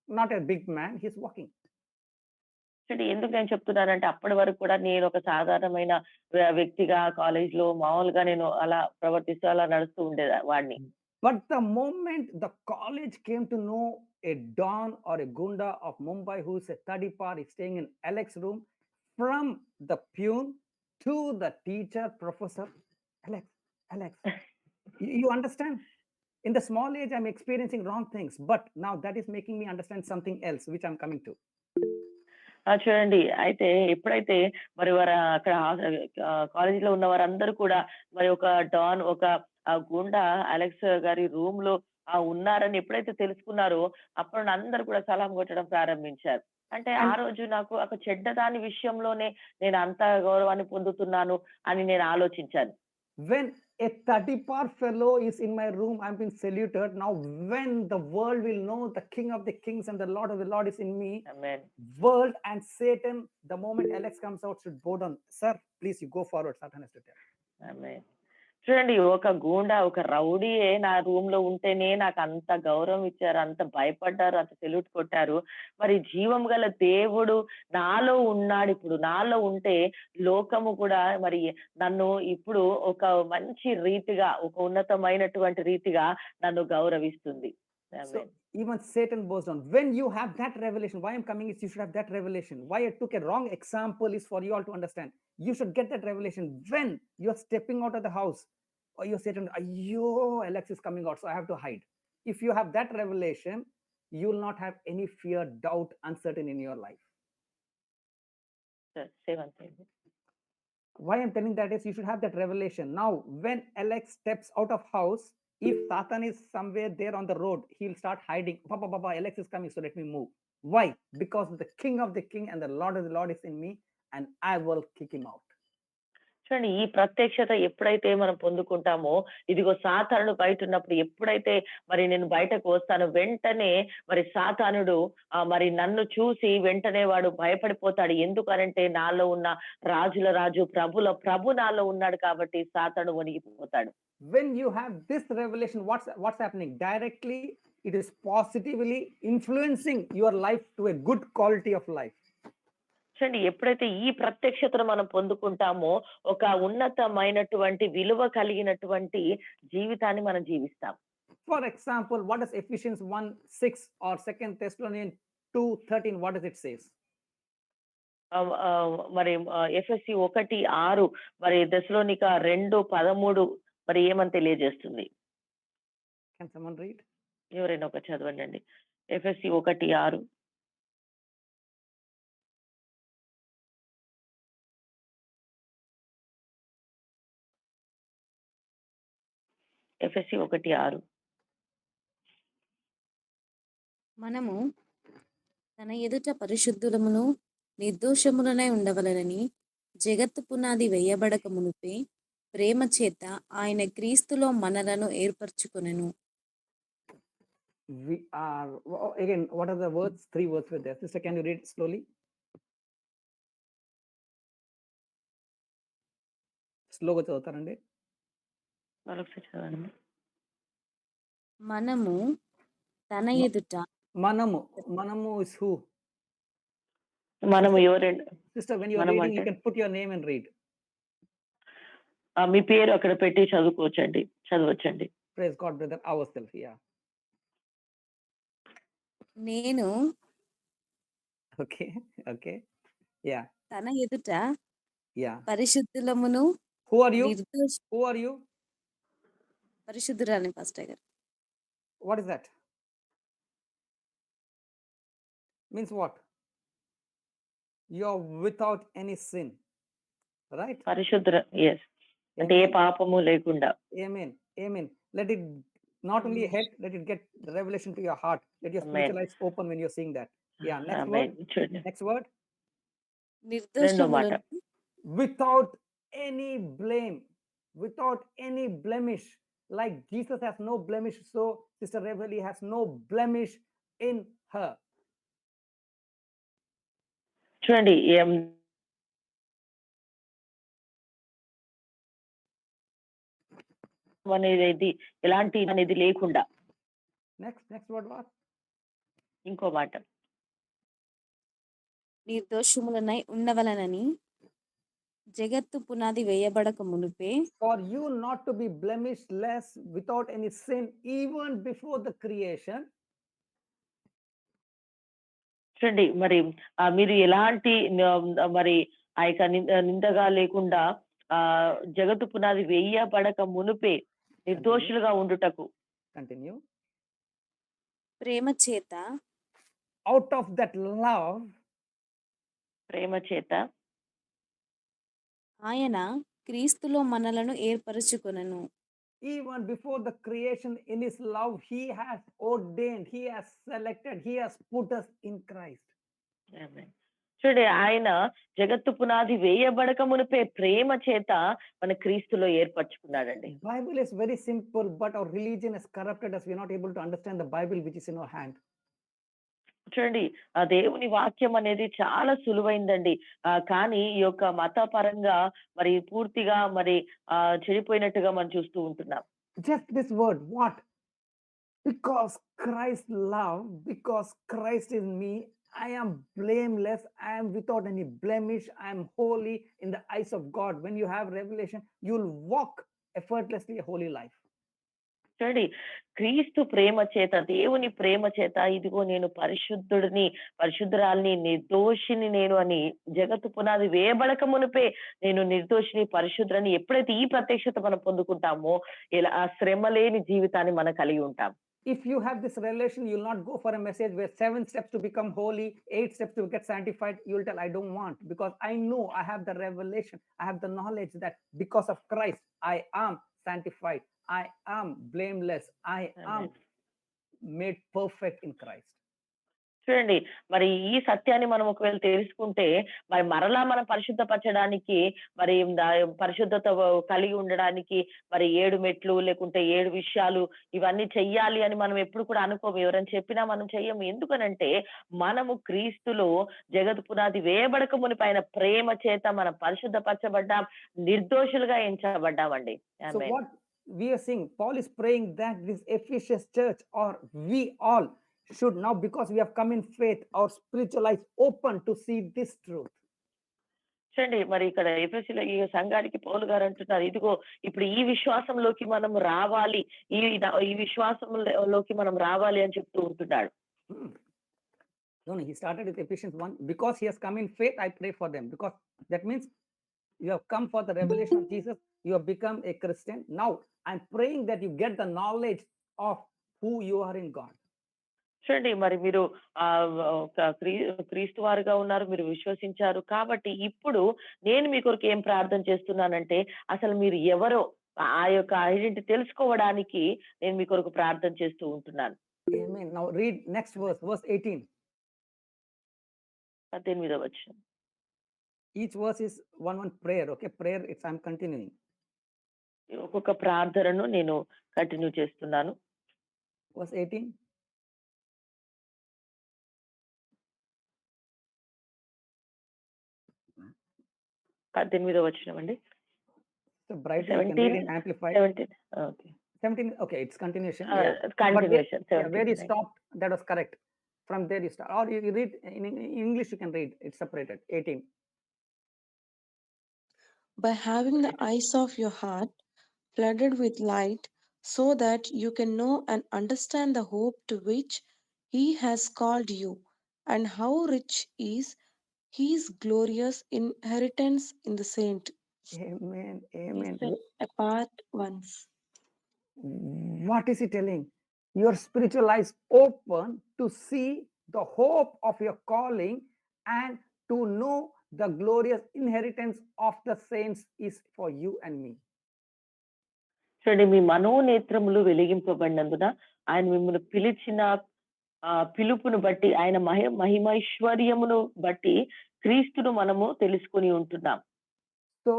not a big man. He's walking. చూడండి ఎందుకు నేను చెప్తున్నానంటే, అప్పటి వరకు కూడా నేను ఒక సాధారణమైన వ్యక్తిగా కాలేజ్‌లో మామూలుగా నేను అలా ప్రవర్తిస్తూ అలా నడుస్తూ వాడిని. But the moment the college came to know a Don or a Gunda of Mumbai who's a Tadipar is staying in Alex's room, from the peon to the teacher, professor, Alex, you understand? In the small age, I'm experiencing wrong things, but now that is making me understand something else, which I'm coming to. చూడండి. అయితే ఎప్పుడైతే మరి వారు అక్కడ కాలేజీలో ఉన్న వారందరూ కూడా మరి ఒక డాన్, ఒక గూండా అలెక్స్ గారి రూమ్‌లో ఉన్నారని ఎప్పుడైతే తెలుసుకున్నారో, అప్పటి నుండి అందరూ కూడా సలాం కొట్టడం ప్రారంభించారు. అంటే ఆ And రోజు నాకు ఒక చెడ్డదాని విషయంలోనే నేను అంత గౌరవాన్ని పొందుతున్నాను అని నేను ఆలోచించాను. when a 30-par fellow is in my room, I'm being saluted. Now, when the world will know the King of the Kings and the Lord of the Lord is in me, amen. world and Satan, the moment Alex comes out, should bow down. Sir, please, you go forward. Satan has to tell. ఆమేన్. చూడండి ఒక గూండా, ఒక రౌడీయే నా రూమ్‌లో ఉంటేనే నాకంత గౌరవం ఇచ్చారు, అంత భయపడ్డారు, అంత సెల్యూట్ కొట్టారు. మరి జీవం గల దేవుడు నాలో ఉన్నాడిప్పుడు. నాలో ఉంటే లోకము కూడా మరి నన్ను ఇప్పుడు ఒక మంచి రీతిగా, ఒక ఉన్నతమైనటువంటి రీతిగా నన్ను గౌరవిస్తుంది. So, amen. even Satan bows down. When you have that revelation, why I'm coming is you should have that revelation. Why I took a wrong example is for you all to understand. You should get that revelation when you're stepping out of the house or you're Satan, yo, Alex is coming out, so I have to hide. If you have that revelation, you will not have any fear, doubt, uncertain in your life. Say one thing. Why I'm telling that is you should have that revelation. Now, when Alex steps out of house, if Satan is somewhere there on the road, he'll start hiding. Papa, Alex is coming, so let me move. Why? Because the King of the King and the Lord of the Lord is in me, and I will kick him out. చూడండి ఈ ప్రత్యక్షత ఎప్పుడైతే మనం పొందుకుంటామో, ఇదిగో సాతానుడు బయట ఉన్నప్పుడు ఎప్పుడైతే మరి నేను బయటకు వస్తానో వెంటనే మరి సాతానుడు మరి నన్ను చూసి వెంటనే వాడు భయపడిపోతాడు. ఎందుకనంటే నాలో ఉన్న రాజుల రాజు, ప్రభుల ప్రభు నాలో ఉన్నాడు కాబట్టి సాతాను వణికిపోతాడు. When you have this revelation, what's happening? Directly, it is positively influencing your life to a good quality of life. చూడండి ఎప్పుడైతే ఈ ప్రత్యక్షతను మనం పొందుకుంటామో, ఒక ఉన్నతమైనటువంటి విలువ కలిగినటువంటి జీవితాన్ని మనం జీవిస్తాం. For example, what does Ephesians 1:6 or 2 Thessalonians 2:13, what does it says? మరి ఎఫెసీ 1:6 మరి దెసలోనిక 2:13 మరి ఏమని తెలియజేస్తుంది? Can someone read? ఎవరైనా ఒక చదవండి. ఎఫెసీ 1:6. ఎఫెసీ 1:6. మనము తన ఎదుట పరిశుద్ధులమును నిర్దోషములనై ఉండవలెనని జగత్తు పునాది వేయబడక మునుపే ప్రేమ చేత ఆయన క్రీస్తులో మనలను ఏర్పరచుకొనెను. We are again, what are the words? 3 words were there. Sister, can you read slowly? Slow చదువుతారండి. మరొకసారి చదవండి. మనము తన ఎదుట Manamu is who? మనము ఎవరండి? Sister, when you are మనం reading, you అంటే can put your name and read. మీ పేరు అక్కడ పెట్టి చదవచ్చండి. Praise God, brother. Ourselves, yeah. నేను Okay. Yeah. తన ఎదుట Yeah. పరిశుద్ధులమును Who are you? నిర్దోష Who are you? పరిశుద్ధురాలిని పాస్టర్ గారు. What is that? Means what? You're without any sin, right? పరిశుద్ధ yes. అంటే ఏ Amen. పాపము లేకుండా. Amen. Let it not only head, let it get the revelation to your heart. Let your Amen. spiritual eyes open when you're seeing that. Yeah. Next amen. word. చూడండి Next word. రెండో మాట. నిర్దోషములను Without any blame. without any blemish. Like Jesus has no blemish, so Sister Reverly has no blemish in her. చూడండి అనేది ఎలాంటి అనేది లేకుండా. Next word was? ఇంకో మాట. నిర్దోషములనై ఉండవలనని జగత్తు పునాది వేయబడక మునుపే For you not to be blemishless without any sin even before the creation. చూడండి మరి మీరు ఎలాంటి మరి ఆ యొక్క నిందగా లేకుండా జగత్తు పునాది వేయబడక మునుపే నిర్దోషులుగా ఉండుటకు. Continue. ప్రేమ చేత Out of that love, ప్రేమ చేత ఆయన క్రీస్తులో మనలను ఏర్పరచుకొనెను. even before the creation, in his love, he has ordained, he has selected, he has put us in Christ. Amen. చూడండి ఆయన జగత్తు పునాది వేయబడక మునిపే ప్రేమ చేత మన క్రీస్తులో ఏర్పరచుకున్నాడండి. Bible is very simple, but our religion has corrupted us. We are not able to understand the Bible which is in our hand. చూడండి ఆ దేవుని వాక్యం అనేది చాలా సులువైందండి. కానీ ఈ యొక్క మతపరంగా మరి పూర్తిగా మరి చెడిపోయినట్టుగా మనం చూస్తూ ఉంటున్నాం. Just this word, what? Because Christ love, because Christ is me, I am blameless, I am without any blemish, I am holy in the eyes of God. When you have revelation, you'll walk effortlessly a holy life. చూడండి క్రీస్తు ప్రేమ చేత, దేవుని ప్రేమ చేత ఇదిగో నేను పరిశుద్ధుడిని, పరిశుద్ధురాల్ని, నిర్దోషిని నేను అని జగత్తు పునాది వేయబడక మునిపే నేను నిర్దోషిని, పరిశుద్ధుని ఎప్పుడైతే ఈ ప్రత్యక్షత మనం పొందుకుంటామో ఇలా ఆ శ్రమ లేని జీవితాన్ని మనం కలిగి ఉంటాం. If you have this revelation, you'll not go for a message where 7 steps to become holy, 8 steps to get sanctified. You'll tell, I don't want, because I know I have the revelation. I have the knowledge that because of Christ, I am sanctified. I am blameless. I am made perfect in Christ. చూడండి మరి ఈ సత్యాన్ని మనం ఒకవేళ తెలుసుకుంటే మరి మరలా మనం పరిశుద్ధపరచడానికి మరి పరిశుద్ధత కలిగి ఉండడానికి మరి 7 మెట్లు లేకుంటే 7 విషయాలు ఇవన్నీ చెయ్యాలి అని మనం ఎప్పుడు కూడా అనుకోము. ఎవరైనా చెప్పినా మనం చెయ్యము. ఎందుకనంటే మనము క్రీస్తులో జగత్ పునాది వేయబడక మునిపైన ప్రేమ చేత మనం పరిశుద్ధపరచబడ్డాం, నిర్దోషులుగా ఎంచబడ్డామండి. So what we are seeing, Paul is praying that this Ephesians church, or we all should now, because we have come in faith, our spiritual eyes open to see this truth. చూడండి మరి ఇక్కడ ఎఫెసీయుల ఈ సంఘానికి పౌలు గారు అంటున్నారు, ఇదిగో ఇప్పుడు ఈ విశ్వాసంలోకి మనం రావాలి, ఈ విశ్వాసంలోకి మనం రావాలి అని చెప్తూ ఉంటున్నాడు. No, he started with Ephesians 1. Because he has come in faith, I pray for them. Because that means you have come for the revelation of Jesus, you have become a Christian. Now I'm praying that you get the knowledge of who you are in God. చూడండి మరి మీరు క్రీస్తు వారుగా ఉన్నారు, మీరు విశ్వసించారు కాబట్టి ఇప్పుడు నేను మీ కొరకు ఏం ప్రార్థన చేస్తున్నానంటే అసలు మీరు ఎవరో ఆ యొక్క ఐడెంటిటీ తెలుసుకోవడానికి నేను మీ కొరకు ప్రార్థన చేస్తూ ఉంటున్నాను. Amen. Now read next verse, verse 18. 18వ వచనం. Each verse is one prayer. Okay, prayer. I'm continuing. ఒక్కొక్క ప్రార్థనను నేను కంటిన్యూ చేస్తున్నాను. Verse 18. వచనం అండి. So Brighton, you can read in Amplified. 17. Okay. 17. Okay, it's continuation. Continuation. But where you stopped, that was correct. From there you start. Or you read in English, you can read. It's separated. 18. By having the eyes of your heart flooded with light, so that you can know and understand the hope to which he has called you, and how rich is his glorious inheritance in the saint. Amen. Amen. Apart once. What is he telling? Your spiritual eyes open to see the hope of your calling and to know the glorious inheritance of the saints is for you and me. చూడండి మీ మనోనేత్రములు వెలిగింపబడినందున ఆయన మిమ్మల్ని పిలిచిన పిలుపును బట్టి ఆయన మహిమైశ్వర్యమును బట్టి క్రీస్తును మనము తెలుసుకొని ఉంటున్నాం. So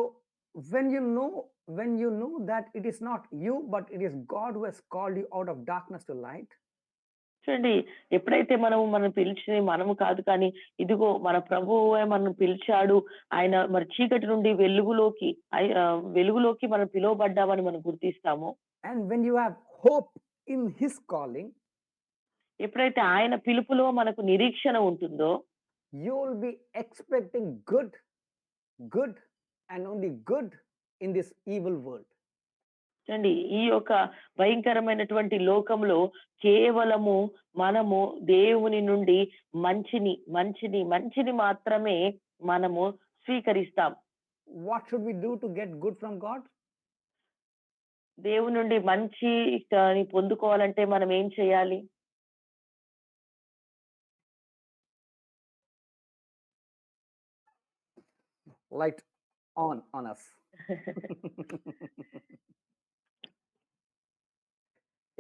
when you know when you know that it is not you, but it is God who has called you out of darkness to light, చూడండి, ఎప్పుడైతే మనం పిలిచింది మనము కాదు కానీ, ఇదిగో మన ప్రభువే మనల్ని పిలిచాడు. ఆయన మరి చీకటి నుండి వెలుగులోకి మనం పిలువబడ్డామని మనం గుర్తిస్తామో, and when you have hope in His calling, ఎప్పుడైతే ఆయన పిలుపులో మనకు నిరీక్షణ ఉంటుందో, you will be expecting good, good, and only good in this evil world. చూడండి, ఈ యొక్క భయంకరమైనటువంటి లోకంలో కేవలము మనము దేవుని నుండి మంచిని మాత్రమే మనము స్వీకరిస్తాం. What should we do to get good from God? దేవుని నుండి పొందుకోవాలంటే మనం ఏం చేయాలి? Light on us.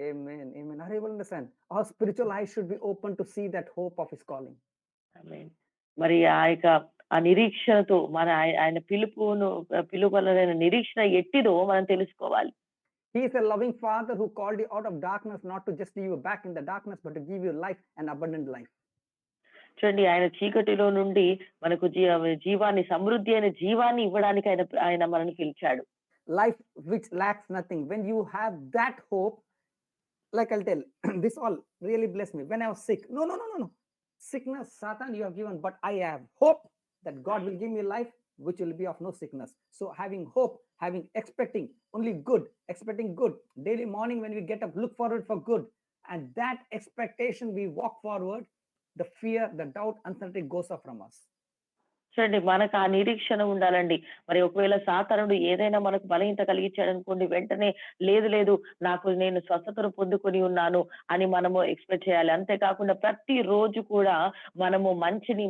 Amen. Amen. Are you able to understand? Our spiritual eyes should be open to see that hope of His calling. ఆమేన్. మరి ఆ నిరీక్షణతో ఆయన పిలుపులైన నిరీక్షణ ఎట్టిదో మనం తెలుసుకోవాలి. He is a loving Father who called you out of darkness, not to just leave you back in the darkness, but to give you life and abundant life. చూడండి, ఆయన చీకటిలో నుండి మనకు జీవాన్ని, సమృద్ధి అయిన జీవాన్ని ఇవ్వడానికి ఆయన మనల్ని పిలిచాడు. Life which lacks nothing. When you have that hope, like I'll tell, this all really blessed me. When I was sick, no. Sickness, Satan, you have given, but I have hope that God will give me life, which will be of no sickness. So having hope, expecting only good, expecting good. Daily morning when we get up, look forward for good. And that expectation, we walk forward, the fear, the doubt, uncertainty goes off from us. చూడండి, మనకు ఆ నిరీక్షణ ఉండాలండి. మరి ఒకవేళ సాతానుడు ఏదైనా మనకు బలహీనత కలిగించాడు అనుకోండి, వెంటనే లేదు నేను స్వస్థతను పొందుకొని ఉన్నాను అని మనము ఎక్స్పెక్ట్ చేయాలి. అంతేకాకుండా ప్రతి రోజు కూడా మనము మంచినే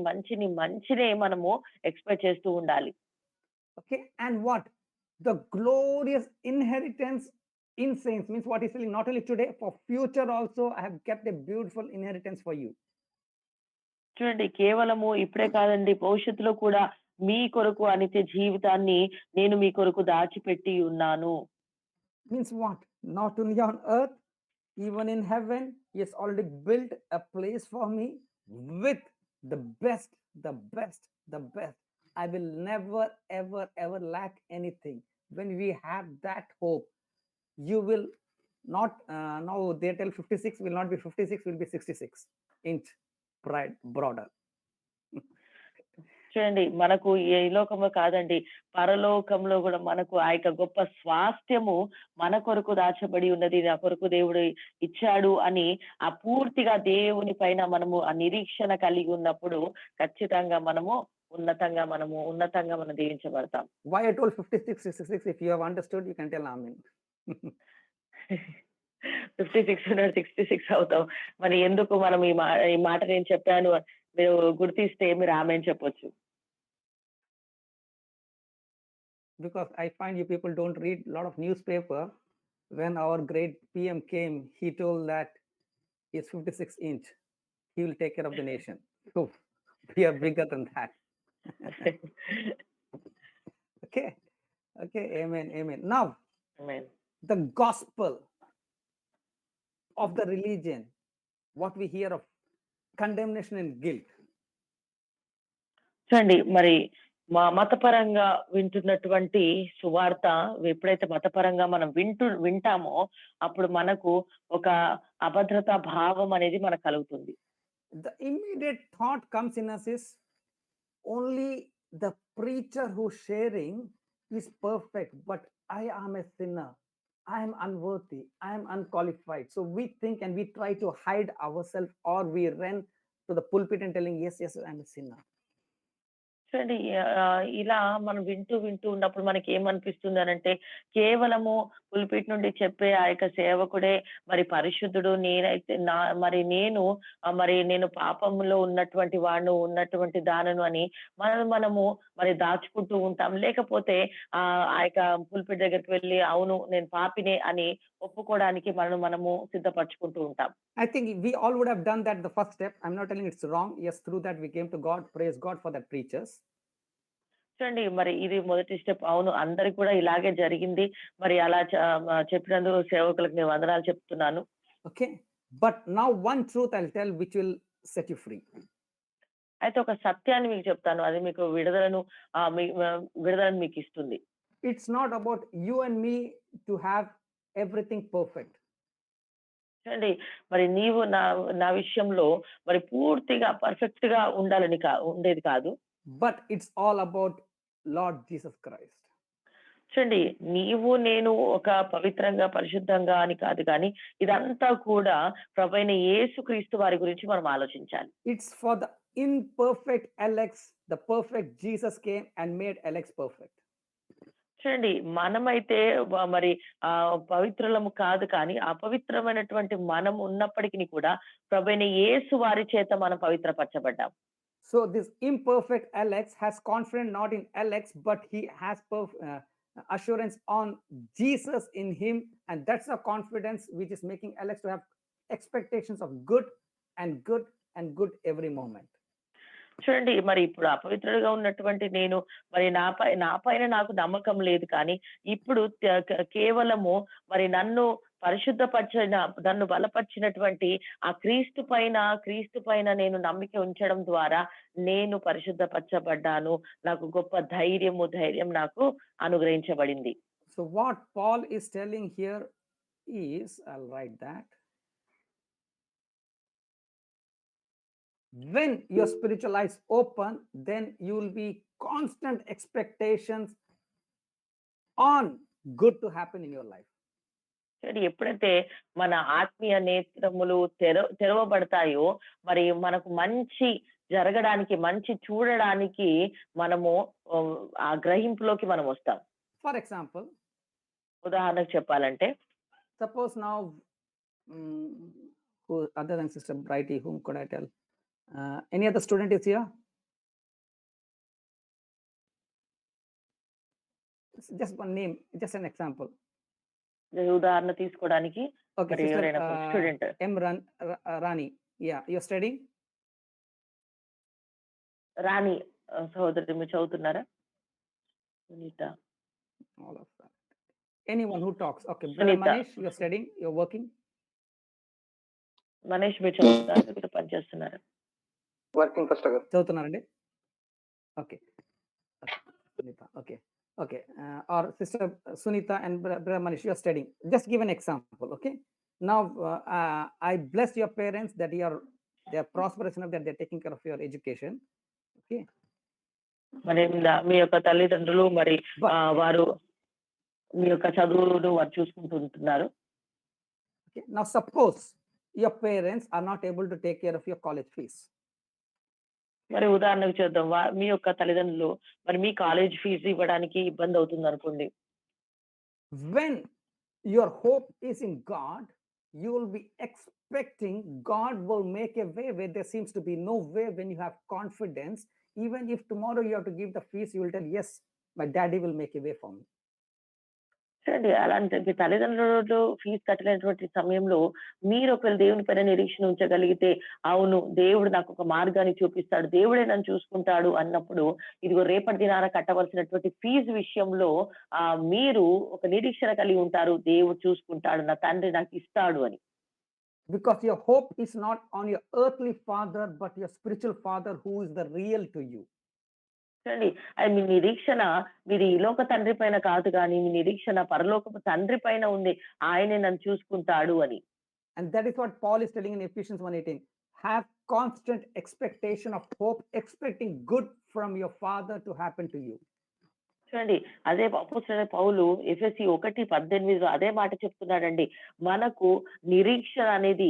మనము ఎక్స్పెక్ట్ చేస్తూ ఉండాలి. Okay, and what the glorious inheritance in saints means, what is telling not only today, for future also I have kept a beautiful inheritance for you. చూడండి, కేవలము ఇప్పుడే కాదండి, భవిష్యత్తులో కూడా మీ కొరకు అనిత్య జీవితాన్ని నేను మీ కొరకు దాచిపెట్టి ఉన్నాను. Means what? Not only on earth, even in heaven, He has already built a place for me with the best. I will never ever lack anything. When we have that hope, you will not, now they tell 56 will not be 56, will be 66 inch broader. చూడండి, మనకు ఈ లోకంలో కాదండి, పరలోకంలో కూడా మనకు ఆ యొక్క గొప్ప స్వాస్థ్యము మన కొరకు దాచబడి ఉన్నది, నా కొరకు దేవుడు ఇచ్చాడు అని ఆ పూర్తిగా దేవుని పైన మనము ఆ నిరీక్షణ కలిగి ఉన్నప్పుడు ఖచ్చితంగా మనము ఉన్నతంగా మనం దీవించబడతాం. Why I told 56, 66? If you have understood, you can tell amen. 56 66 అవుతాం. మరి ఎందుకు మనం ఈ మాట నేను చెప్పాను మీరు గుర్తిస్తే మీరు ఆమెన్ చెప్పొచ్చు. Because I find you people don't read a lot of newspaper. When our great PM came, he told that he's 56 inch. He will take care of the nation. So we are bigger than that. Okay. Amen. Now, Amen. the gospel of the religion, what we hear of condemnation and guilt. చూడండి, మరి మతపరంగా వింటున్నటువంటి సువార్త, ఎప్పుడైతే మతపరంగా మనం వింటామో అప్పుడు మనకు ఒక అభద్రతా భావం అనేది మనకు కలుగుతుంది. The immediate thought comes in us is, only the preacher who's sharing is perfect, but I am a sinner. I am unworthy. I am unqualified. So we think and we try to hide ourselves, or we run to the pulpit and telling, yes, I am a sinner. చూడండి, ఇలా మనం వింటూ ఉన్నప్పుడు మనకి ఏమనిపిస్తుంది అనంటే, కేవలము pulpit నుండి చెప్పే ఆ యొక్క సేవకుడే మరి పరిశుద్ధుడు, నేను పాపంలో ఉన్నటువంటి ఉన్నటువంటి దానను అని మనము మరి దాచుకుంటూ ఉంటాం. లేకపోతే ఆ యొక్క పుల్పిట్ దగ్గరికి వెళ్ళి అవును నేను పాపినే అని ఒప్పుకోవడానికి మనము సిద్ధపరచుకుంటూ ఉంటాం. I think we all would have done that the first step. I'm not telling it's wrong. Yes, through that we came to God. Praise God for that preachers. చూడండి మరి ఇది మొదటి స్టెప్. అవును. అందరికి కూడా ఇలాగే జరిగింది. మరి అలా చెప్పినందుకు సేవకులకు నేను వందనాలు చెప్తున్నాను. Okay. But now one truth I'll tell which will set you free. అయితే ఒక సత్యాన్ని మీకు చెప్తాను. అది మీకు విడుదలను మీకిస్తుంది. It's not about you and me to have everything perfect. చూడండి మరి నీవు నా విషయంలో మరి పూర్తిగా పర్ఫెక్ట్‌గా ఉండాలని ఉండేది కాదు. But it's all about Lord Jesus Christ. చూడండి నీవు నేను ఒక పవిత్రంగా పరిశుద్ధంగా అని కాదు కానీ ఇదంతా కూడా ప్రభువైన యేసుక్రీస్తు వారి గురించి మనం ఆలోచించాలి. It's for the imperfect elects, the perfect Jesus came and made elects perfect. చూడండి మనమైతే మరి పవిత్రులము కాదు కానీ అపవిత్రమైనటువంటి మనం ఉన్నప్పటికీ కూడా ప్రభువైన యేసు వారి చేత మనం పవిత్రపరచబడ్డాం. So this imperfect Alex has confidence not in Alex, but he has assurance on Jesus in him, and that's the confidence which is making Alex to have expectations of good and good and good every moment. చూడండి మరి ఇప్పుడు అపవిత్రుడిగా ఉన్నటువంటి నేను మరి నా పైన నాకు నమ్మకం లేదు కానీ ఇప్పుడు కేవలము మరి నన్ను నన్ను బలపరిచినటువంటి ఆ క్రీస్తు పైన నేను నమ్మిక ఉంచడం ద్వారా నేను పరిశుద్ధపరచబడ్డాను. నాకు గొప్ప ధైర్యం నాకు అనుగ్రహించబడింది. So what Paul is telling here is, I'll write that. When your spiritual eyes open, then you will be constant expectations on good to happen in your life. ఎప్పుడైతే మన ఆత్మీయ నేత్రములు తెరవబడతాయో మరి మనకు మంచి జరగడానికి మంచి చూడడానికి మనము ఆ గ్రహింపులోకి మనం వస్తాం. ఫర్ ఎగ్జాంపుల్ ఉదాహరణకు చెప్పాలంటే suppose now other then sister Brighty whom could I tell? Any other student is here? Just one name, just an example. ఉదాహరణ తీసుకోవడానికి Okay, student Rani. Yeah, you're studying? రాణి సహోదరి మీరు చదువుతున్నారా? Sunitha. All of that. Anyone who talks. Okay, Brother Manish, you're studying, you're working? Manish మీరు చదువుతున్నారా? మీరు పని చేస్తున్నారా? వర్కింగ్ ఫస్ట్ అగర్ చదువుతున్నారండి? Okay Sunita. Okay okay or sister Sunita and Brother Manish, you are studying. Just give an example. Okay, now I bless your parents that they are prosperous enough that they're taking care of your education. Okay, మరి మీ యొక్క తల్లిదండ్రులు మరి వారు మీ యొక్క చదువును వారు చూసుకుంటున్నారు. Okay, now suppose your parents are not able to take care of your college fees. మరి ఉదాహరణకు చూద్దాం, మీ యొక్క తల్లిదండ్రులు మరి మీ కాలేజ్ ఫీజు ఇవ్వడానికి ఇబ్బంది అవుతుంది అనుకోండి. When your hope is in God, you will be expecting God will make a way where there seems to be no way. When you have confidence, even if tomorrow you have to give the fees, you will tell, yes, my daddy will make a way for me. చూడండి అలాంటి తల్లిదండ్రులు fee కట్టలేనటువంటి సమయంలో మీరు ఒకవేళ దేవుని పైన నిరీక్షణ ఉంచగలిగితే, అవును దేవుడు నాకు ఒక మార్గాన్ని చూపిస్తాడు, దేవుడే నన్ను చూసుకుంటాడు అన్నప్పుడు ఇదిగో రేపటి దినాన కట్టవలసినటువంటి ఫీజు విషయంలో మీరు ఒక నిరీక్షణ కలిగి ఉంటారు, దేవుడు చూసుకుంటాడు, నా తండ్రి నాకు ఇస్తాడు అని. Because your hope is not on your earthly father, but your spiritual father who is the real to you. చూడండి అది మీ నిరీక్షణ మీరు ఈ లోక తండ్రి పైన కాదు కానీ మీ నిరీక్షణ పరలోకపు తండ్రి పైన ఉంది, ఆయనే నన్ను చూసుకుంటాడు అని. And that is what Paul is telling in Ephesians 1:18. Have constant expectation of hope, expecting good from your father to happen to you. చూడండి అదే అపోస్తలుడైన పౌలు ఎఫెసీ 1:18 అదే మాట చెప్తున్నాడండి. మనకు నిరీక్షణ అనేది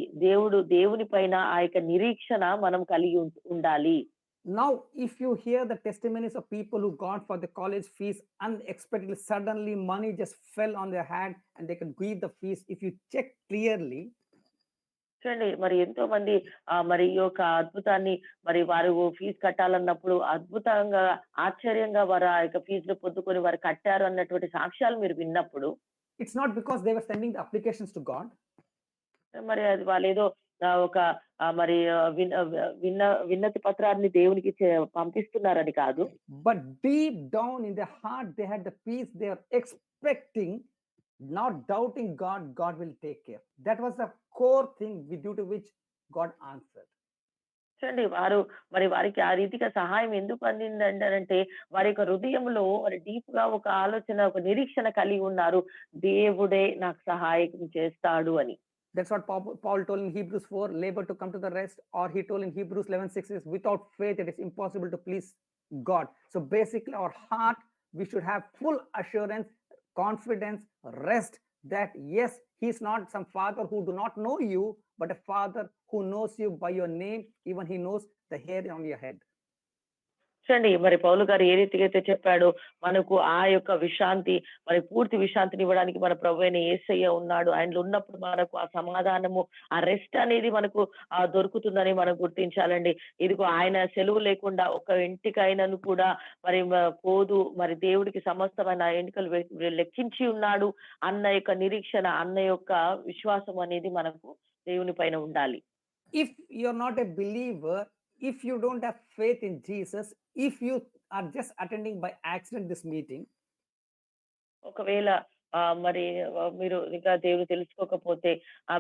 దేవుని పైన ఆ యొక్క నిరీక్షణ మనం కలిగి ఉండాలి. Now, if you hear the testimonies of people who got for the college fees unexpectedly, suddenly money just fell on their hand and they could give the fees. If you check clearly, చూడండి మరి ఎంతో మంది మరి ఈ యొక్క అద్భుతాన్ని మరి వారు ఫీజు కట్టాలన్నప్పుడు అద్భుతంగా ఆశ్చర్యంగా వారు ఆ యొక్క ఫీజులు పొందుకొని వారు కట్టారు అన్నటువంటి సాక్ష్యాలు మీరు విన్నప్పుడు, it's not because they were sending the applications to God. మరి అది వాళ్ళు ఏదో ఒక మరి విన్నతి పత్రాన్ని దేవునికి పంపిస్తున్నారని కాదు. But deep down in their heart, they had the peace they are expecting, not doubting God, God will take care. That was the core thing due to which God answered. చూడండి వారికి ఆ రీతిగా సహాయం ఎందుకు అందిందంటే వారి యొక్క హృదయంలో మరి డీప్ గా ఒక ఆలోచన, ఒక నిరీక్షణ కలిగి ఉన్నారు. దేవుడే నాకు సహాయం చేస్తాడు అని. That's what Paul told in Hebrews 4, labor to come to the rest, or he told in Hebrews 11:6 is without faith it is impossible to please God. So basically our heart, we should have full assurance, confidence, rest that yes, he's not some father who do not know you, but a father who knows you by your name, even he knows the hair on your head. చూడండి మరి పౌలు గారు ఏ రీతిగా అయితే చెప్పాడో మనకు ఆ యొక్క విశ్రాంతి, మరి పూర్తి విశ్రాంతిని ఇవ్వడానికి మన ప్రభువైన యేసయ్య ఉన్నాడు. ఆయనలో ఉన్నప్పుడు మనకు ఆ సమాధానము, ఆ రెస్ట్ అనేది మనకు దొరుకుతుందని మనం గుర్తించాలండి. ఇదిగో ఆయన సెలవు లేకుండా ఒక ఇంటికైనను కూడా మరి పోదు, మరి దేవుడికి సమస్తమైన ఎన్నికలు లెక్కించి ఉన్నాడు అన్న యొక్క నిరీక్షణ, అన్న యొక్క విశ్వాసం అనేది మనకు దేవుని పైన ఉండాలి. If you're not a believer, if you don't have faith in Jesus, if you are just attending by accident this meeting, ఒకవేళ మరి మీరు ఇంకా దేవుడు తెలుసుకోకపోతే,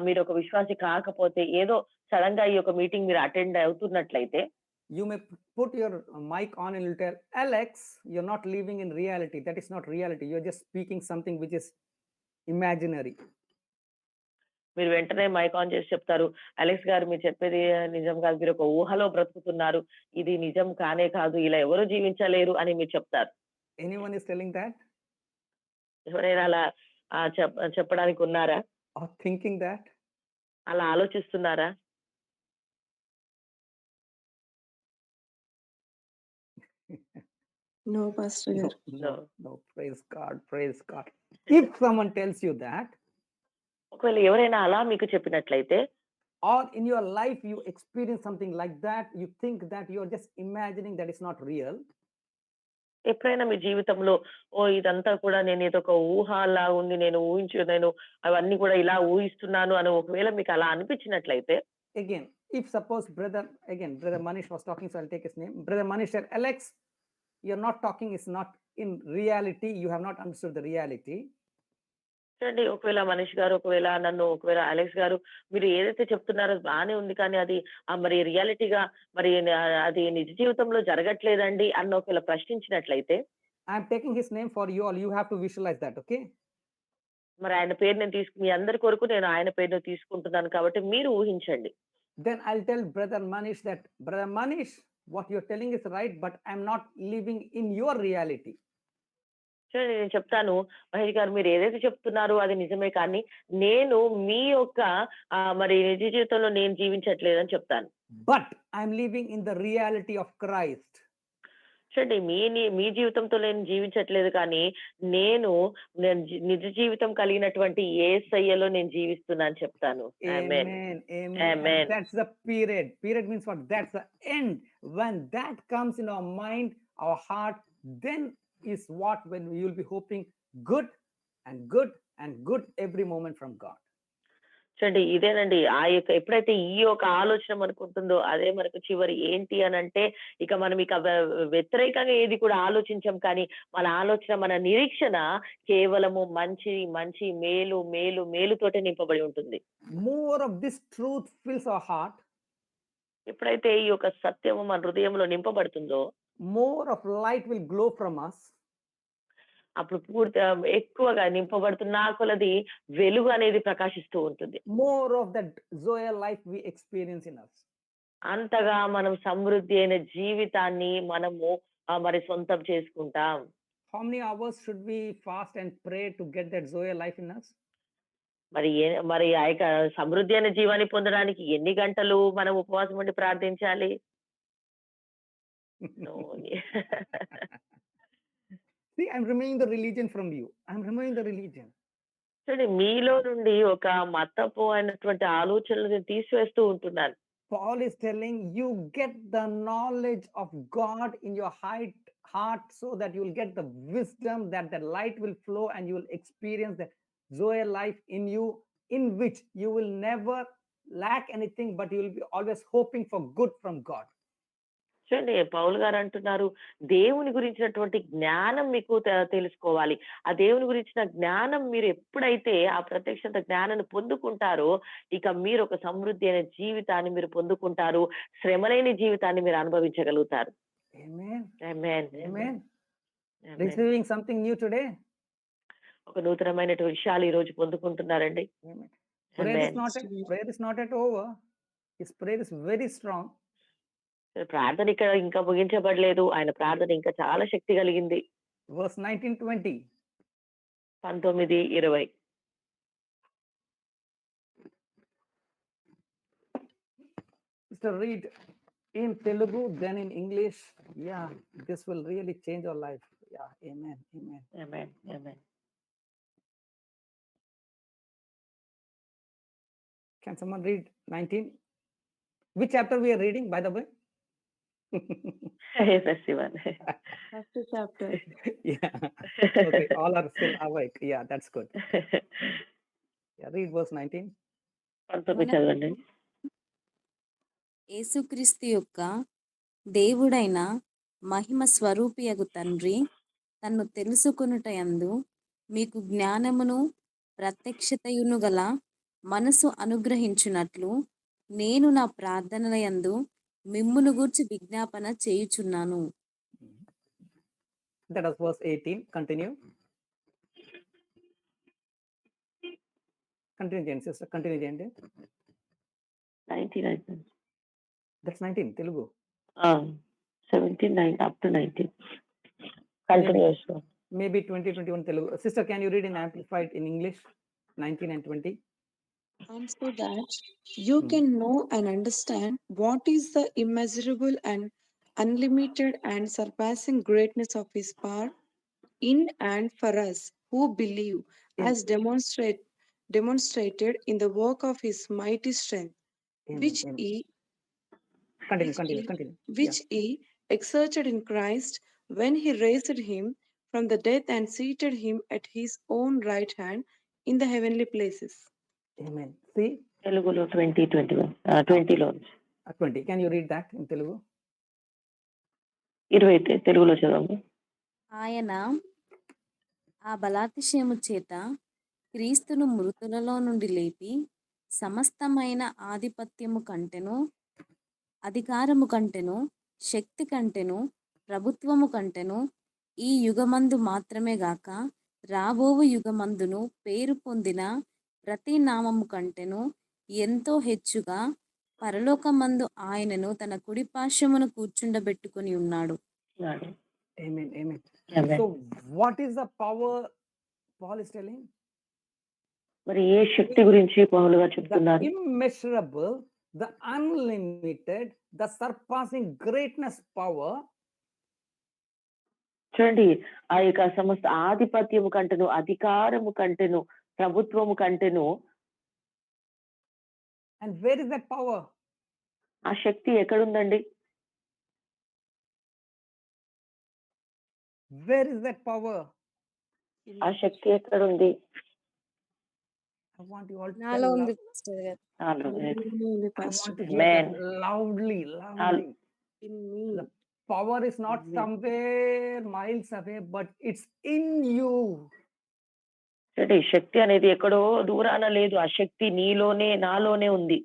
మీరు ఒక విశ్వాసి కాకపోతే, ఏదో సడన్ గా ఈ యొక్క మీటింగ్ మీరు attend అవుతున్నట్లయితే, you may put your mic on and you'll tell Alex, you're not living in reality. That is not reality. You're just speaking something which is imaginary. మీరు వెంటనే మైక్ ఆన్ చేసి చెప్తారు, Alex గారు మీరు చెప్పేది నిజం కాదు, మీరు ఒక ఊహలో బ్రతుకుతున్నారు, ఇది నిజం కానే కాదు, ఇలా ఎవరు జీవించలేరు అని మీరు చెప్తారు. Anyone is telling that? ఎవరైనా అలా చెప్పడానికి ఉన్నారా? Or thinking that? అలా ఆలోచిస్తున్నారా? No, Pastor గారు. No. Praise God, praise God. If someone tells you that, ఒకవేళ ఎవరైనా అలా మీకు చెప్పినట్లయితే, or in your life you experience something like that, you think that you're just imagining, that is not real. ఎప్పుడైనా మీ జీవితంలో ఇదంతా కూడా నేను ఏదో ఒక ఊహలా ఉంది, నేను అవన్నీ కూడా ఇలా ఊహిస్తున్నాను అని ఒకవేళ మీకు అలా అనిపించినట్లయితే, again, if suppose brother Manish was talking, so I'll take his name. Brother Manish said, Alex, you're not talking is not in reality, you have not understood the reality. చూడండి ఒకవేళ మనీష్ గారు, ఒకవేళ అలెక్స్ గారు, మీరు ఏదైతే చెప్తున్నారో బాగానే ఉంది, కానీ అది మరి రియాలిటీగా మరి అది నిజ జీవితంలో జరగట్లేదండి అన్న ఒకవేళ ప్రశ్నించినట్లయితే, I'm taking his name for you all, you have to visualize that, okay? మరి ఆయన పేరు నేను మీ అందరి కొరకు నేను ఆయన పేరును తీసుకుంటున్నాను కాబట్టి మీరు ఊహించండి. Then I'll tell brother Manish that, brother Manish, what you're telling is right, but I'm not living in your reality. చూడండి నేను చెప్తాను, మహేష్ గారు మీరు ఏదైతే చెప్తున్నారో అది నిజమే, కానీ నేను మీ యొక్క మరి నిజ జీవితంలో నేను జీవించట్లేదని చెప్తాను. But I'm living in the reality of Christ. చూడండి మీ జీవితంతో నేను జీవించట్లేదు, కానీ నేను నిజ జీవితం కలిగినటువంటి యేసయ్యలో నేను జీవిస్తున్నాను చెప్తాను. Amen. Amen. That's the period. Period means what? That's the end. When that comes in our mind, our heart, then is what when we will be hoping good and good and good every moment from God. చూడండి ఇదేనండి ఆ యొక్క ఎప్పుడైతే ఈ యొక్క ఆలోచన మనకు ఉంటుందో అదే మనకు చివరి ఏంటి అని అంటే, ఇక మనం ఇక వ్యతిరేకంగా ఏది కూడా ఆలోచించాం, కానీ మన ఆలోచన, మన నిరీక్షణ కేవలము మంచి మంచి మేలు మేలు మేలుతోటే నింపబడి ఉంటుంది. More of this truth fills our heart. ఎప్పుడైతే ఈ యొక్క సత్యము మన హృదయంలో నింపబడుతుందో, more of light will glow from us. అప్పుడు పూర్తి ఎక్కువగా నింపబడుతున్న కొలది వెలుగు అనేది ప్రకాశిస్తూ ఉంటుంది. More of that Zoe life we experience in us. అంతగా మనం సమృద్ధి అయిన జీవితాన్ని మనము మరి సొంతం చేసుకుంటాం. How many hours should we fast and pray to get that Zoe life in us? మరి ఆ యొక్క సమృద్ధి అయిన జీవాన్ని పొందడానికి ఎన్ని గంటలు మనం ఉపవాసం ఉండి ప్రార్థించాలి? See, I'm removing the religion from you. I'm removing the religion. చూడండి మీలో నుండి ఒక మతపు అయినటువంటి ఆలోచనలను తీసివేస్తూ ఉంటున్నాను. Paul is telling you, get the knowledge of God in your heart so that you will get the wisdom, that the light will flow and you will experience the Zoe life in you, in which you will never lack anything, but you will be always hoping for good from God. చూడండి పౌలు గారు అంటున్నారు, దేవుని గురించినటువంటి జ్ఞానం మీకు తెలుసుకోవాలి. ఆ దేవుని గురించిన జ్ఞానం మీరు ఎప్పుడైతే ఆ ప్రత్యక్షత జ్ఞానాన్ని పొందుకుంటారో, ఇక మీరు ఒక సమృద్ధి అయిన జీవితాన్ని మీరు పొందుకుంటారు. శ్రమలేని జీవితాన్ని మీరు అనుభవించగలుగుతారు. Amen. ఆమేన్. Amen. ఆమేన్. Receiving something new today. ఒక నూతనమైనటువంటి విషయాలు ఈ రోజు పొందుకుంటున్నారండి. Amen. Prayer is amen. not yet over. His prayer is very strong. ప్రార్థన ఇక్కడ ఇంకా ముగించబడలేదు. ఆయన ప్రార్థన ఇంకా చాలా శక్తి కలిగింది. Verse 19-20. 19-20. Sister, read in Telugu, then in English. Yeah, this will really change our life. Yeah, amen, amen. Amen. Amen. Can someone read 19? Which chapter we are reading, by the way? Festival. First chapter. Yeah. Okay, all are still awake. Yeah, that's good. Yeah, read verse 19. 19 చదవండి. యేసుక్రీస్తు యొక్క దేవుడైన మహిమ స్వరూపియగు తండ్రి తన్ను తెలుసుకొనుటయందు మీకు జ్ఞానమును ప్రత్యక్షతయును గల మనసు అనుగ్రహించునట్లు నేను నా ప్రార్థనలయందు మిమ్మును గూర్చి విజ్ఞాపన చేయుచున్నాను. That was verse 18. Continue. Continue, Jane, sister. Continue, Jane. 19 అయిపోయింది. That's 19, Telugu. 17, 9 up to 19. Continuation. Maybe 20, 21 Telugu. Sister, can you read in Amplified in English? 19 and 20. And so that you can know and understand what is the immeasurable and unlimited and surpassing greatness of his power in and for us who believe, as demonstrated in the work of his mighty strength, Amen, which amen. he Continue. which he exerted in Christ when he raised him from the dead and seated him at his own right hand in the heavenly places. Yeah. Amen. See, తెలుగులో 20, 21. 20లో 20. Can you read that in Telugu? 20 తెలుగులో చదవండి. ఆయన ఆ బలాతిశయము చేత క్రీస్తును మృతులలో నుండి లేపి సమస్తమైన ఆధిపత్యము కంటెను, అధికారము కంటెను, శక్తి కంటెను, ప్రభుత్వము కంటెను ఈ యుగమందు మాత్రమే గాక రాబోవు యుగమందును పేరు పొందిన ప్రతి నామము కంటెను ఎంతో హెచ్చుగా పరలోకమందు ఆయనను తన కుడి పార్శ్వమున కూర్చుండబెట్టుకొని ఉన్నాడు. Amen, amen. Amen. So, what is the power Paul is telling? మరి ఏ శక్తి గురించి పౌలు గారు The చెప్తున్నారు? immeasurable, the unlimited, the surpassing greatness power. చూడండి, ఆ యొక్క సమస్త ఆధిపత్యము కంటెను, అధికారము కంటెను, ప్రభుత్వము కంటెను. And where is that power? ఆ శక్తి ఎక్కడుందండి? Where is that power? ఆ శక్తి ఎక్కడుంది? I want you all to నాలో tell ఉంది loud. పాస్టర్ గారు. I want to hear Amen. that loudly. In me. The power is not Amen. somewhere miles away, but it's in you. చూడండి, శక్తి అనేది ఎక్కడో దూరాన లేదు. ఆ శక్తి నీలోనే, నాలోనే ఉంది.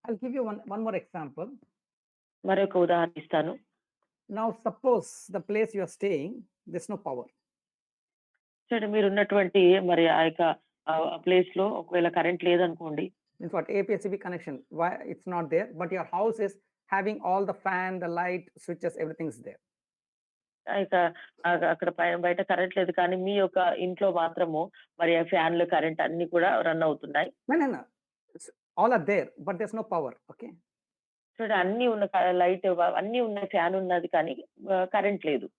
I'll give you one more example. మరొక ఉదాహరణ ఇస్తాను. Now, suppose the place you are staying, there's no power. చూడండి, మీరు ఉన్నటువంటి మరి ఆ యొక్క ప్లేస్ లో ఒకవేళ కరెంట్ లేదనుకోండి. Means what? APSCB connection. Why it's not there? But your house is having all the fan, the light, switches, everything's there. అక్కడ బయట కరెంట్ లేదు, కానీ మీ యొక్క ఇంట్లో మాత్రము మరి ఫ్యాన్లు, కరెంట్ అన్ని కూడా రన్ అవుతున్నాయి. No. All are there, but there's no power. Okay. చూడండి, అన్ని ఉన్న లైట్ అన్ని ఉన్న ఫ్యాన్ ఉన్నది, కానీ కరెంట్ లేదు.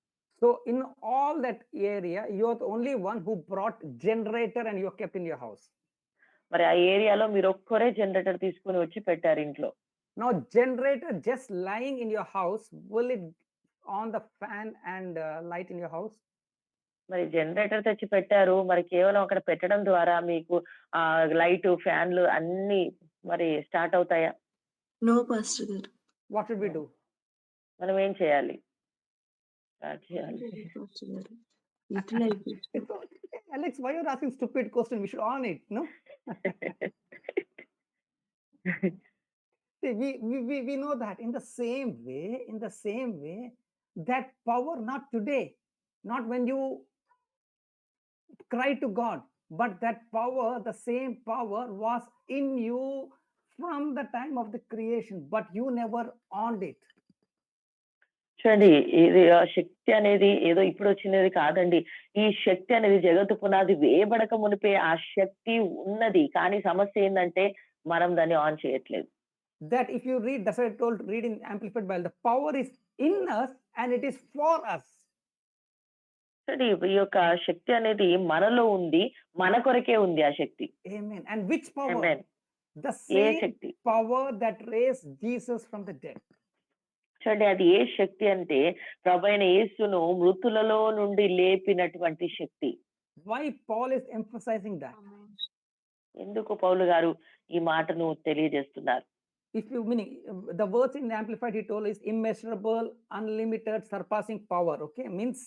So in all that area, you're the only one who brought generator and you kept in your house. మరి ఆ ఏరియాలో మీరు ఒక్కరే జనరేటర్ తీసుకుని వచ్చి పెట్టారు ఇంట్లో. Now generator just lying in your house, will it on the fan and light in your house? మరి జనరేటర్ తెచ్చి పెట్టారు, మరి కేవలం అక్కడ పెట్టడం ద్వారా మీకు ఆ లైట్, ఫ్యాన్లు అన్ని మరి స్టార్ట్ అవుతాయా? నో పాస్టర్ గారు. What should we do? మనం ఏం చేయాలి? స్టార్ట్ చేయాలి. పాస్టర్ గారు. లిటిల్ అయిపోయి. It's okay. Alex, why you're asking stupid question? We should on it, no? See, we know that in the same way, that power not today, not when you cry to God, but that power, the same power was in you from the time of the creation, but you never earned it. చూడండి, ఇది శక్తి అనేది ఏదో ఇప్పుడు వచ్చినది కాదండి. ఈ శక్తి అనేది జగత్తు పునాది వేయబడక మునిపే ఆ శక్తి ఉన్నది. కానీ సమస్య ఏందంటే మనం దాన్ని ఆన్ చేయట్లేదు. That if you read, that's why I told, read in Amplified Bible, the power is in us and it is for us. చూడండి, ఈ యొక్క శక్తి అనేది మనలో ఉంది, మన కొరకే ఉంది ఆ శక్తి. Amen. And which power? Amen. The A same Shakti? power that raised Jesus from the dead. చూడండి, అది ఏ శక్తి అంటే ప్రభువైన యేసును మృతులలో నుండి లేపినటువంటి శక్తి. Why Paul is emphasizing that? ఎందుకు పౌలు గారు ఈ మాటను తెలియజేస్తున్నారు? If you meaning the words in Amplified he told is immeasurable, unlimited, surpassing power. Okay, means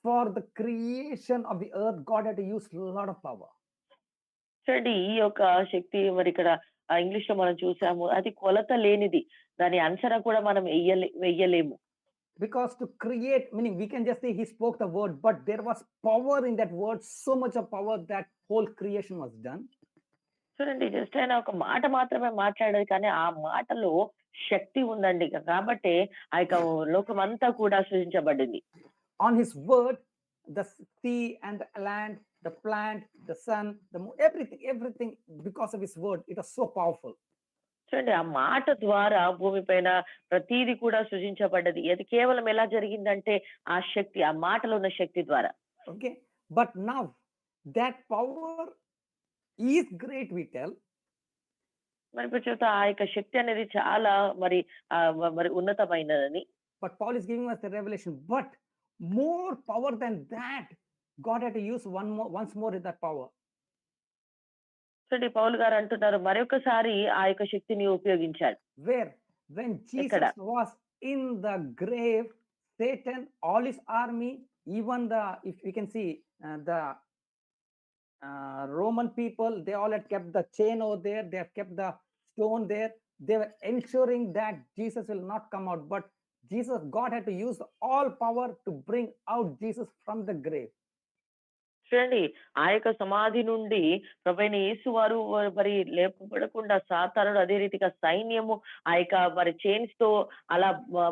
for the creation of the earth, God had to use a lot of power. చూడండి, ఈ యొక్క శక్తి మరి ఇక్కడ ఇంగ్లీష్ లో మనం చూసాము, అది కొలత లేనిది. దాని అంచనా కూడా మనం వెయ్యలేము. Because to create, meaning we can just say he spoke the word, but there was power in that word, so much of power that whole creation was done. చూడండి, జస్ట్ ఆయన ఒక మాట మాత్రమే మాట్లాడేది, కానీ ఆ మాటలో శక్తి ఉందండి. కాబట్టి ఆ యొక్క లోకం అంతా కూడా సృజించబడింది. On his word, the sea and the land, the plant, the sun, the moon, everything because of his word, it was so powerful. చూడండి, ఆ మాట ద్వారా భూమిపైన ప్రతిదీ కూడా సృజించబడ్డది. అది కేవలం ఎలా జరిగిందంటే ఆ శక్తి, ఆ మాటలో ఉన్న శక్తి ద్వారా. Okay, but now that power is great, we tell. మరి ఇప్పుడు చూస్తే ఆ యొక్క శక్తి అనేది చాలా మరి మరి ఉన్నతమైనదని. But Paul is giving us the revelation. But more power than that, God had to use once more in that power. చూడండి, పౌలు గారు అంటున్నారు మరొకసారి ఆ యొక్క శక్తిని ఉపయోగించాడు. Where? When Jesus was in the grave, Satan, all his army, even the, if we can see, the Roman people, they all had kept the chain over there, they have kept the stone there. They were ensuring that Jesus will not come out. But Jesus, God had to use all power to bring out Jesus from the grave. చూడండి, ఆ యొక్క సమాధి నుండి ప్రభువైన యేసు వారు మరి లేపబడకుండా సాతానుడు, అదే రీతిగా సైన్యము ఆ యొక్క మరి చైన్స్ తో అలా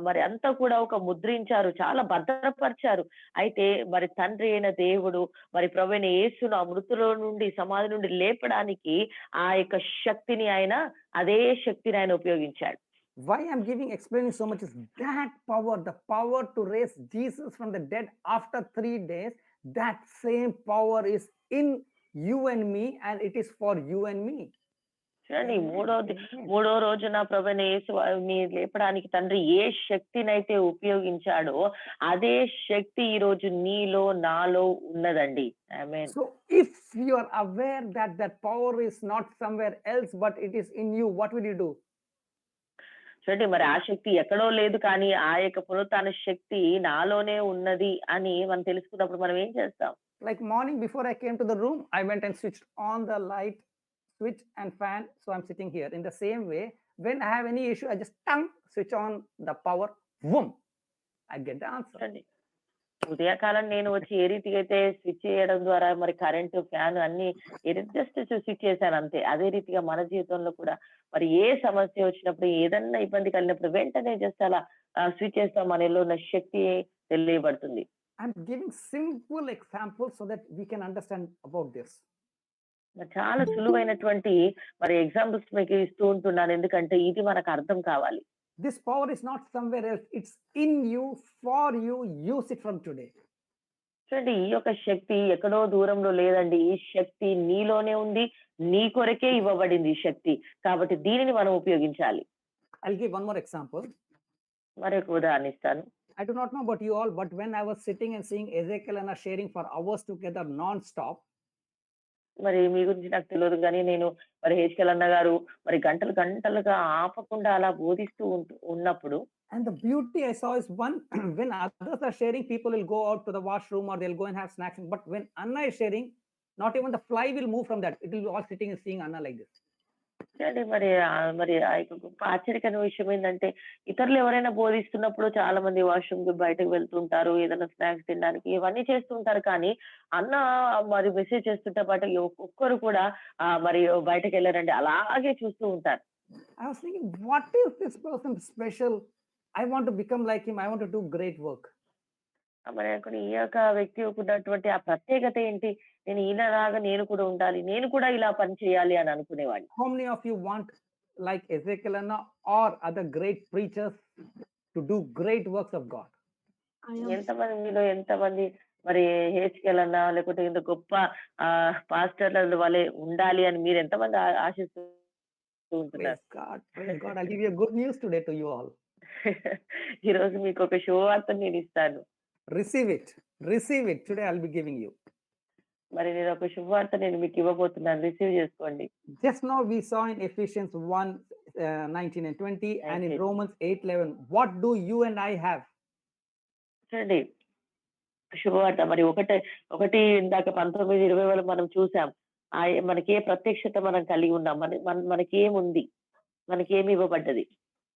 మరి అంతా కూడా ఒక ముద్రించారు, చాలా భద్రపరిచారు. అయితే మరి తండ్రి అయిన దేవుడు మరి ప్రభువైన యేసును ఆ మృతుల నుండి, సమాధి నుండి లేపడానికి ఆ యొక్క శక్తిని ఆయన, అదే శక్తిని ఆయన ఉపయోగించాడు. Why I'm explaining so much is that power, the power to raise Jesus from the dead after 3 days, that same power is in you and me, and it is for you and me. చూడండి, మూడో రోజున ప్రభువైన యేసు వారిని లేపడానికి తండ్రి ఏ శక్తినైతే ఉపయోగించాడో అదే శక్తి ఈ రోజు నీలో, నాలో ఉన్నదండి. ఆమేన్. So if you are aware that that power is not somewhere else but it is in you, what will you do? చూడండి, మరి ఆ శక్తి ఎక్కడో లేదు, కానీ ఆ యొక్క పునరుత్థాన శక్తి నాలోనే ఉన్నది అని మనం తెలుసుకున్నప్పుడు మనం ఏం చేస్తాం? Like morning before I came to the room, I went and switched on the light switch and fan, so I'm sitting here. In the same way, when I have any issue, I just switch on the power, boom, I get the answer. ఉదయకాలం నేను వచ్చి ఏ రీతిగా అయితే switch చేయడం ద్వారా మరి current, fan అన్ని just switch చేశాను అంతే. అదే రీతిగా మన జీవితంలో కూడా మరి ఏ సమస్య వచ్చినప్పుడు, ఏదన్నా ఇబ్బంది కలిగినప్పుడు వెంటనే జస్ట్ అలా స్విచ్ చేస్తాం, మనలో ఉన్న శక్తి తెలియబడుతుంది. I'm giving simple examples so that we can understand about this. చాలా సులువైనటువంటి మరి ఎగ్జాంపుల్స్ మీకు ఇస్తూ ఉంటున్నాను, ఎందుకంటే ఇది మనకు అర్థం కావాలి. This power is not somewhere else, it's in you, for you. Use it from today. చూడండి, ఈ యొక్క శక్తి ఎక్కడో దూరంలో లేదండి. ఈ శక్తి నీలోనే ఉంది, నీ కొరకే ఇవ్వబడింది ఈ శక్తి. కాబట్టి దీనిని మనం ఉపయోగించాలి. I'll give one more example. మరొక ఉదాహరణ ఇస్తాను. I do not know about you all, but when I was sitting and seeing Ezekiel and sharing for hours together non-stop, మరి మీ గురించి నాకు తెలవదు గానీ, నేను మరి హెచ్‌కెల్ అన్న గారు మరి గంటలు గంటలుగా ఆపకుండా అలా బోధిస్తూ ఉన్నప్పుడు And the beauty I saw is one, when others are sharing, people will go out to the washroom or they'll go and have snacks. But when Anna is sharing, not even the fly will move from that. It will be all sitting and seeing Anna like this. చూడండి మరి ఆ యొక్క గొప్ప ఆశ్చర్యకరమైన విషయం ఏందంటే, ఇతరులు ఎవరైనా బోధిస్తున్నప్పుడు చాలా మంది వాష్‌రూమ్‌కి బయటకు వెళ్తుంటారు. ఏదైనా స్నాక్స్ తినడానికి ఇవన్నీ చేస్తుంటారు. కానీ అన్న మరి మెసేజ్ చేస్తుంటే పాటు ఒక్కొక్కరు కూడా మరి బయటకెళ్ళరండి. అలాగే చూస్తూ ఉంటారు. I was thinking, what is this person special? I want to become like him. I want to do great work. మరి అనుకుని ఈ యొక్క వ్యక్తికి ఉన్నటువంటి ఆ ప్రత్యేకత ఏంటి? నేను ఈయనలాగా నేను కూడా ఉండాలి. నేను కూడా ఇలా పని చేయాలి అని అనుకునేవాడిని. How many of you want, like Ezekiel Anna or other great preachers, to do great works of God? మీలో ఎంతమంది మరి హెచ్‌కెల్ అన్నా లేకపోతే ఇంత గొప్ప పాస్టర్‌ల వలె ఉండాలి అని మీరు ఎంతమంది ఆశిస్తూ ఉంటున్నారు? Praise God. Praise God. I'll give you a good news today to you all. ఈరోజు మీకు ఒక శుభవార్తను నేను ఇస్తాను. Receive it. Receive it. Today I'll be giving you. మరి నేను ఒక శుభవార్త నేను మీకు ఇవ్వబోతున్నాను. రిసీవ్ చేసుకోండి. Just now we saw in Ephesians 1, 19 and 20 and in Romans 8:11. What do you and I have? చూడండి శుభవార్త మరి ఒకటి ఇందాక 19, 20 వరకు మనం చూసాం. మనకి ఏ ప్రత్యక్షత మనం కలిగి ఉన్నాం? మనకేముంది? మనకేమి ఇవ్వబడ్డది?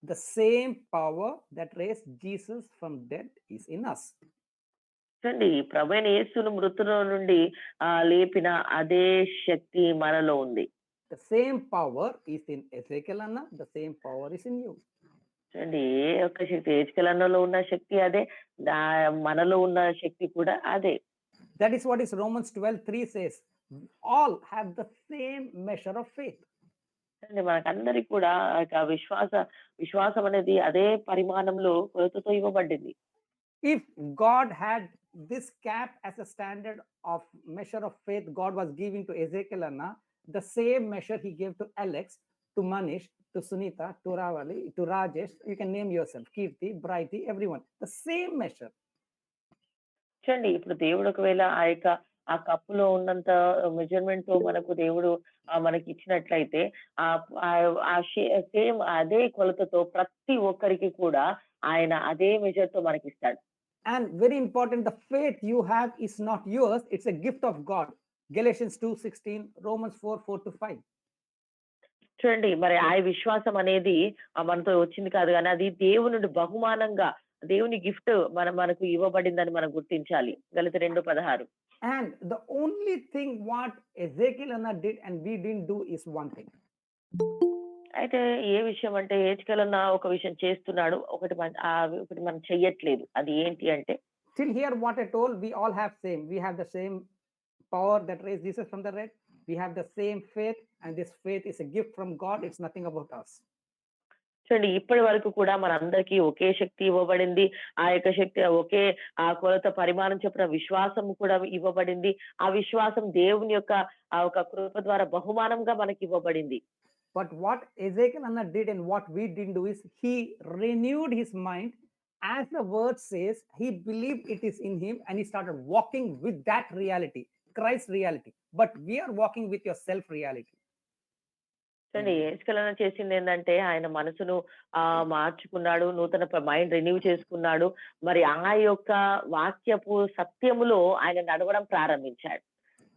The same power that raised Jesus from dead is in us. చూడండి ప్రభువైన యేసును మృతుల నుండి లేపిన అదే శక్తి మనలో ఉంది. The same power is in Ezekiel Anna. The same power is in you. చూడండి ఏ ఒక్క శక్తి హెచ్‌కెల్ అన్నలో ఉన్న శక్తి అదే, మనలో ఉన్న శక్తి కూడా అదే. That is what is Romans 12:3 says. All have the same measure of faith. మనకందరికి కూడా విశ్వాసం అనేది అదే పరిమాణంలో కొలతతో ఇవ్వబడింది. If God had this cap as a standard of measure of faith God was giving to Ezekiel Anna, the same measure he gave to Alex, to Manish, to Sunita, to Ravali, to Rajesh, you can name yourself, Kirti, Brighty, everyone, the same measure. చూడండి ఇప్పుడు దేవుడు ఒకవేళ ఆ కప్పులో ఉన్నంత measurement తో మనకు దేవుడు మనకి ఇచ్చినట్లయితే సేమ్ అదే కొలతతో ప్రతి ఒక్కరికి కూడా ఆయన అదే మెజర్ తో మనకి ఇస్తాడు. And very important, the faith you have is not yours, it's a gift of God. Galatians 2:16, Romans 4:4-5. చూడండి మరి ఆ విశ్వాసం అనేది మనతో వచ్చింది కాదు కానీ అది దేవుని నుండి బహుమానంగా దేవుని గిఫ్ట్ మనకు ఇవ్వబడిందని మనం గుర్తించాలి. గలతీ 2:16. And the only thing what Ezekiel Anna did and we didn't do is one thing. అయితే ఏ విషయం అంటే హెచ్‌కెల్ అన్న ఒక విషయం చేస్తున్నాడు, ఒకటి మనం చెయ్యట్లేదు. అది ఏంటి అంటే Till here what I told, we all have same. We have the same power that raised Jesus from the dead. We have the same faith, and this faith is a gift from God. It's nothing about us. చూడండి ఇప్పటి వరకు కూడా మనందరికీ ఒకే శక్తి ఇవ్వబడింది. ఆ యొక్క శక్తి ఒకే ఆ కొలత పరిమాణం చొప్పున విశ్వాసం కూడా ఇవ్వబడింది. ఆ విశ్వాసం దేవుని యొక్క ఆ ఒక కృప ద్వారా బహుమానంగా మనకి ఇవ్వబడింది. But what Ezekiel Anna did and what we didn't do is he renewed his mind. As the word says, he believed it is in him and he started walking with that reality, Christ's reality. But we are walking with your self reality. చూడండి హెచ్‌కెల్ అన్న చేసింది ఏంటంటే ఆయన మనసును మార్చుకున్నాడు, నూతన mind renew చేసుకున్నాడు. మరి ఆ యొక్క వాక్యపు సత్యములో ఆయన నడవడం ప్రారంభించాడు.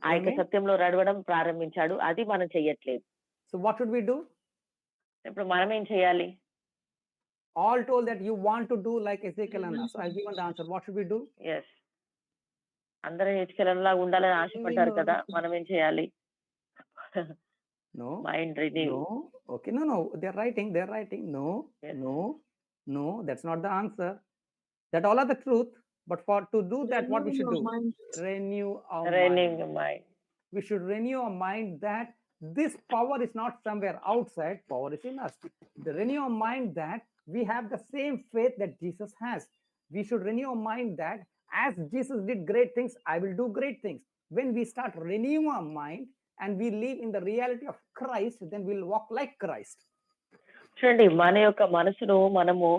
ఆ యొక్క సత్యంలో నడవడం ప్రారంభించాడు. అది మనం చెయ్యట్లేదు. So what should we do? ఇప్పుడు మనం ఏం చేయాలి? All told that you want to do like Ezekiel Anna. So I've given the answer. What should we do? Yes. అందరూ హెచ్‌కెల్ అన్నలాగా ఉండాలని ఆశపడ్డారు కదా, మనం ఏం చేయాలి? No. Mind renew. No. Okay. No. They're writing. No. Yes. No. That's not the answer. That all are the truth. But to do that, what we should do? Renew our mind. Mind. We should renew our mind that this power is not somewhere outside. Power is in us. The renew our mind that we have the same faith that Jesus has. We should renew our mind that as Jesus did great things, I will do great things. When we start renewing our mind and we live in the reality of Christ, then we'll walk like Christ. చూడండి మన యొక్క మనసును మనము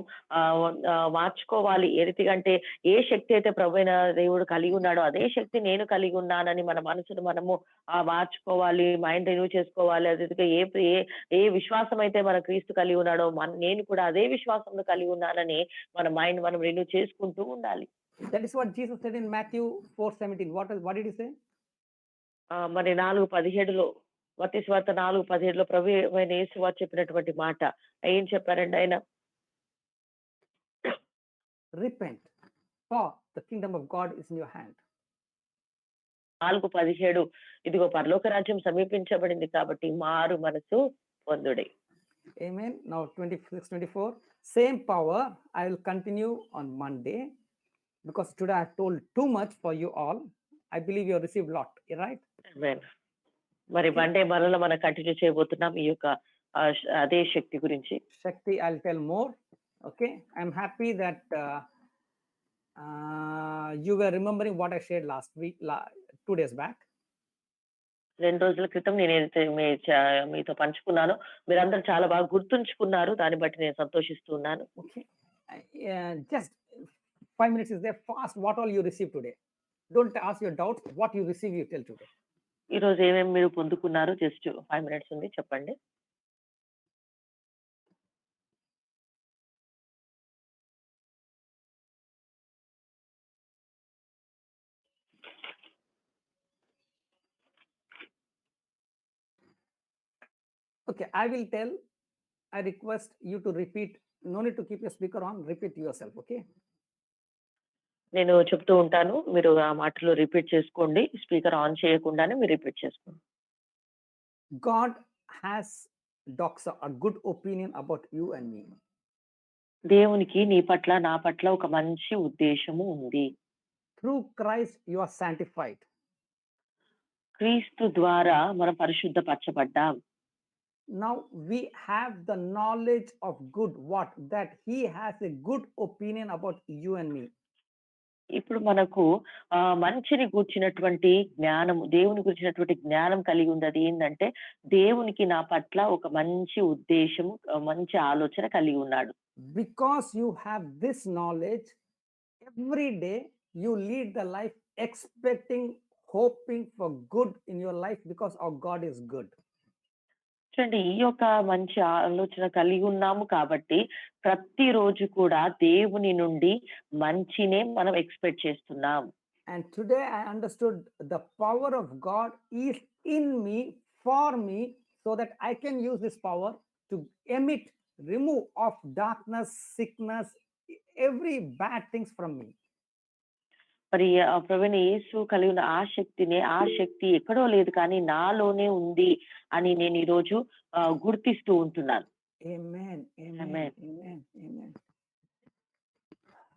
మార్చుకోవాలి. ఏ రీతిగా అంటే ఏ శక్తి అయితే ప్రభువైన దేవుడు కలిగి ఉన్నాడో అదే శక్తి నేను కలిగి ఉన్నానని మన మనసును మనము మార్చుకోవాలి. మైండ్ రిన్యూ చేసుకోవాలి. అదే రీతిగా ఏ ఏ ఏ విశ్వాసం అయితే మన క్రీస్తు కలిగి ఉన్నాడో నేను కూడా అదే విశ్వాసంలో కలిగి ఉన్నానని మన మైండ్ మనం రిన్యూ చేసుకుంటూ ఉండాలి. That is what Jesus said in Matthew 4:17. What did he say? మరి 4:17లో మత్తయి సువార్త 4:17లో ప్రభువైన యేసు వారు చెప్పినటువంటి మాట ఏం చెప్పారండి ఆయన? Repent, for the kingdom of God is in your hand. 4:17 ఇదిగో పరలోక రాజ్యం సమీపించబడింది కాబట్టి మారు మనసు పొందుడి. Amen. Now 26:24. Same power I will continue on Monday, because today I told too much for you all. I believe you have received lot, right? Amen. మరి Monday మరలా మనం continue చేయబోతున్నాం ఈ యొక్క అదే శక్తి గురించి. Shakti, I'll tell more. Okay, I'm happy that you were remembering what I shared last week, 2 days back. 2 రోజుల క్రితం నేను ఏదైతే మీతో పంచుకున్నానో మీరందరూ చాలా బాగా గుర్తుంచుకున్నారు. దాన్ని బట్టి నేను సంతోషిస్తున్నాను. Okay, just 5 minutes is there. Fast, what all you received today. Don't ask your doubts. What you receive, you tell today. ఈ రోజు ఏమేమి మీరు పొందుకున్నారు? జస్ట్ 5 మినిట్స్ ఉంది, చెప్పండి. Okay, I will tell. I request you to repeat. No need to keep your speaker on. Repeat yourself. Okay. నేను చెప్తూ ఉంటాను, మీరు ఆ మాటలు రిపీట్ చేసుకోండి. స్పీకర్ ఆన్ చేయకుండానే మీరు రిపీట్ చేసుకోండి. God has doxa a good opinion about you and me. దేవునికి నీ పట్ల నా పట్ల ఒక మంచి ఉద్దేశము ఉంది. Through Christ you are sanctified. క్రీస్తు ద్వారా మనం పరిశుద్ధపరచబడ్డాం. Now we have the knowledge of good, what? That he has a good opinion about you and me. ఇప్పుడు మనకు మంచిని గూర్చినటువంటి జ్ఞానము, దేవుని గురించినటువంటి జ్ఞానం కలిగి ఉంది. అది ఏంటంటే దేవునికి నా పట్ల ఒక మంచి ఉద్దేశము, మంచి ఆలోచన కలిగి ఉన్నాడు. Because you have this knowledge, every day you lead the life expecting, hoping for good in your life, because our God is good. చూడండి, ఈ యొక్క మంచి ఆలోచన కలిగి ఉన్నాము కాబట్టి ప్రతిరోజు కూడా దేవుని నుండి మంచినే మనం ఎక్స్పెక్ట్ చేస్తున్నాం. And today I understood the power of God is in me, for me, so that I can use this power to emit, remove of darkness, sickness, every bad things from me. మరి ప్రభువైన యేసు కలిగి ఉన్న ఆ శక్తి ఎక్కడో లేదు కానీ నాలోనే ఉంది అని నేను ఈరోజు గుర్తిస్తూ ఉంటున్నాను. Amen. Amen. Amen. Amen. Amen.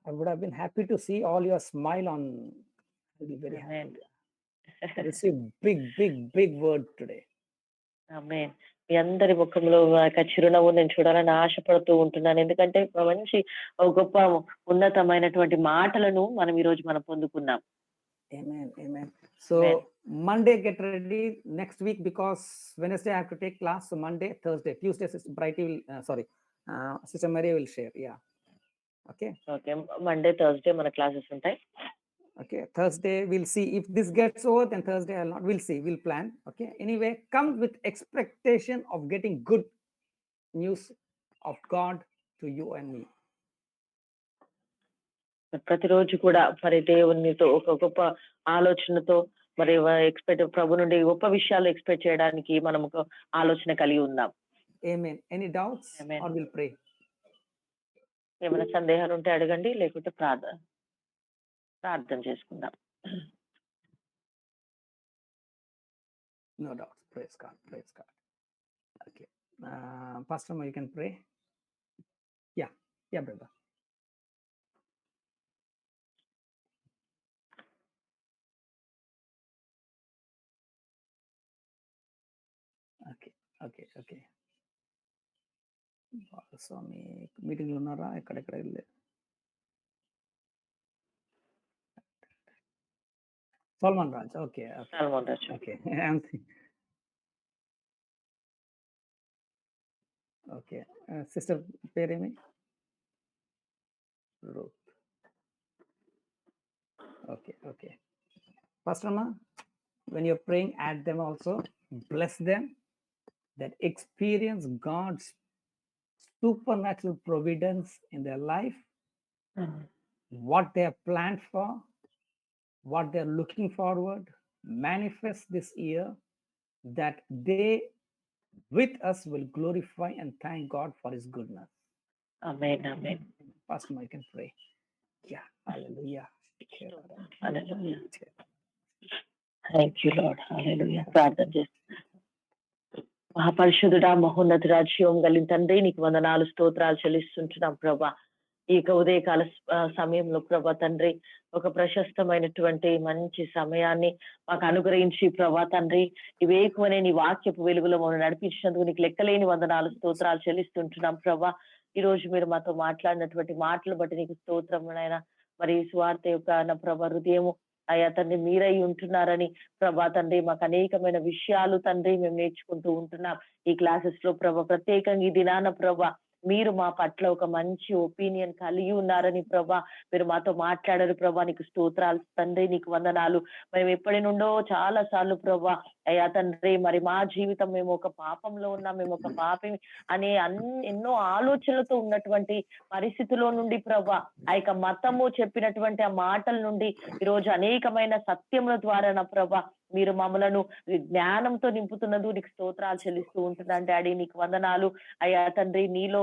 I would have been happy to see all your smile on. I'll be very Amen. happy. I received big word today. ఆమేన్. మీ అందరి ముఖంలో చిరునవ్వు నేను చూడాలని ఆశపడుతూ ఉంటున్నాను. ఎందుకంటే మంచి గొప్ప ఉన్నతమైనటువంటి మాటలను మనం ఈ రోజు మనం పొందుకున్నాం. Amen. Amen. So Amen. Monday get ready next week, because Wednesday I have to take class. So Monday, Thursday, Tuesday, Sister Brighty will, Sister Maria will share. Yeah. Okay. Okay, Monday Thursday మన classes ఉంటాయి. Okay, Thursday we'll see if this gets over, then Thursday I'll not. We'll see. We'll plan. Okay. Anyway, come with expectation of getting good news of God to you and me. ప్రతిరోజు కూడా మరి దేవునితో ఒక గొప్ప ఆలోచనతో మరి ప్రభు నుండి గొప్ప విషయాలు ఎక్స్పెక్ట్ చేయడానికి మనం ఒక ఆలోచన కలిగి ఉందాం. Amen. Any doubts? Amen. Or we'll pray. ఏమైనా సందేహాలు ఉంటే అడగండి, లేకుంటే ప్రార్థన చేసుకుందాం. No doubts. Praise God. Praise God. Okay. Pastor Mo, you can pray. Yeah, brother. Okay. స్వామి మీటింగ్లు ఉన్నారా? ఎక్కడెక్కడ వెళ్ళే Salman Raj. Okay. Salman Raj. Okay. Okay. Sister పేరేమి? Ruth. Okay. Pastor Amma, when you're praying, add them also. Bless them that experience God's supernatural providence in their life, what they have planned for, what they're looking forward, manifest this year, that they with us will glorify and thank God for His goodness. Amen amen. Pastor Mike can pray. Yeah, hallelujah. Hallelujah. Thank you Lord. Hallelujah. ప్రార్థన చేస్తున్నాను. మహాపరిశుద్ధుడా, మహోన్నతుడా, జీవం కలిగిన తండ్రి, నీకు వందనాలు, స్తోత్రాలు చెల్లిస్తుంటున్నాం ప్రభా. ఈ యొక్క ఉదయకాల సమయంలో ప్రభా తండ్రి, ఒక ప్రశస్తమైనటువంటి మంచి సమయాన్ని మాకు అనుగ్రహించి ప్రభా తండ్రి, వివేకమనే నీ వాక్యపు వెలుగులో మమ్మల్ని నడిపించినందుకు నీకు లెక్కలేని వందనాలు, స్తోత్రాలు చెల్లిస్తుంటున్నాం ప్రభా. ఈ రోజు మీరు మాతో మాట్లాడినటువంటి మాటలు బట్టి నీకు స్తోత్రం నాయన. మరి సువార్త యొక్క నా ప్రభా హృదయము అయ్యా తండ్రి మీరై ఉంటున్నారని ప్రభా తండ్రి, మాకు అనేకమైన విషయాలు తండ్రి మేము నేర్చుకుంటూ ఉంటున్నాం ఈ క్లాసెస్ లో ప్రభా. ప్రత్యేకంగా ఈ దినాన ప్రభా మీరు మా పట్ల ఒక మంచి ఒపీనియన్ కలిగి ఉన్నారని ప్రభా మీరు మాతో మాట్లాడారు ప్రభా. నీకు స్తోత్రాలు తండ్రి, నీకు వందనాలు. మేము ఎప్పటి నుండో చాలా సార్లు ప్రభా అయ్యా తండ్రి, మరి మా జీవితం మేము ఒక పాపంలో ఉన్నాం, మేము ఒక పాపి అనే ఎన్నో ఆలోచనలతో ఉన్నటువంటి పరిస్థితిలో నుండి ప్రభా ఆ యొక్క మతము చెప్పినటువంటి ఆ మాటల నుండి ఈరోజు అనేకమైన సత్యముల ద్వారా నా ప్రభా మీరు మమ్మలను జ్ఞానంతో నింపుతున్నందుకు నీకు స్తోత్రాలు చెల్లిస్తూ ఉంటున్నాను డాడీ. నీకు వందనాలు అయ్యా తండ్రి. నీలో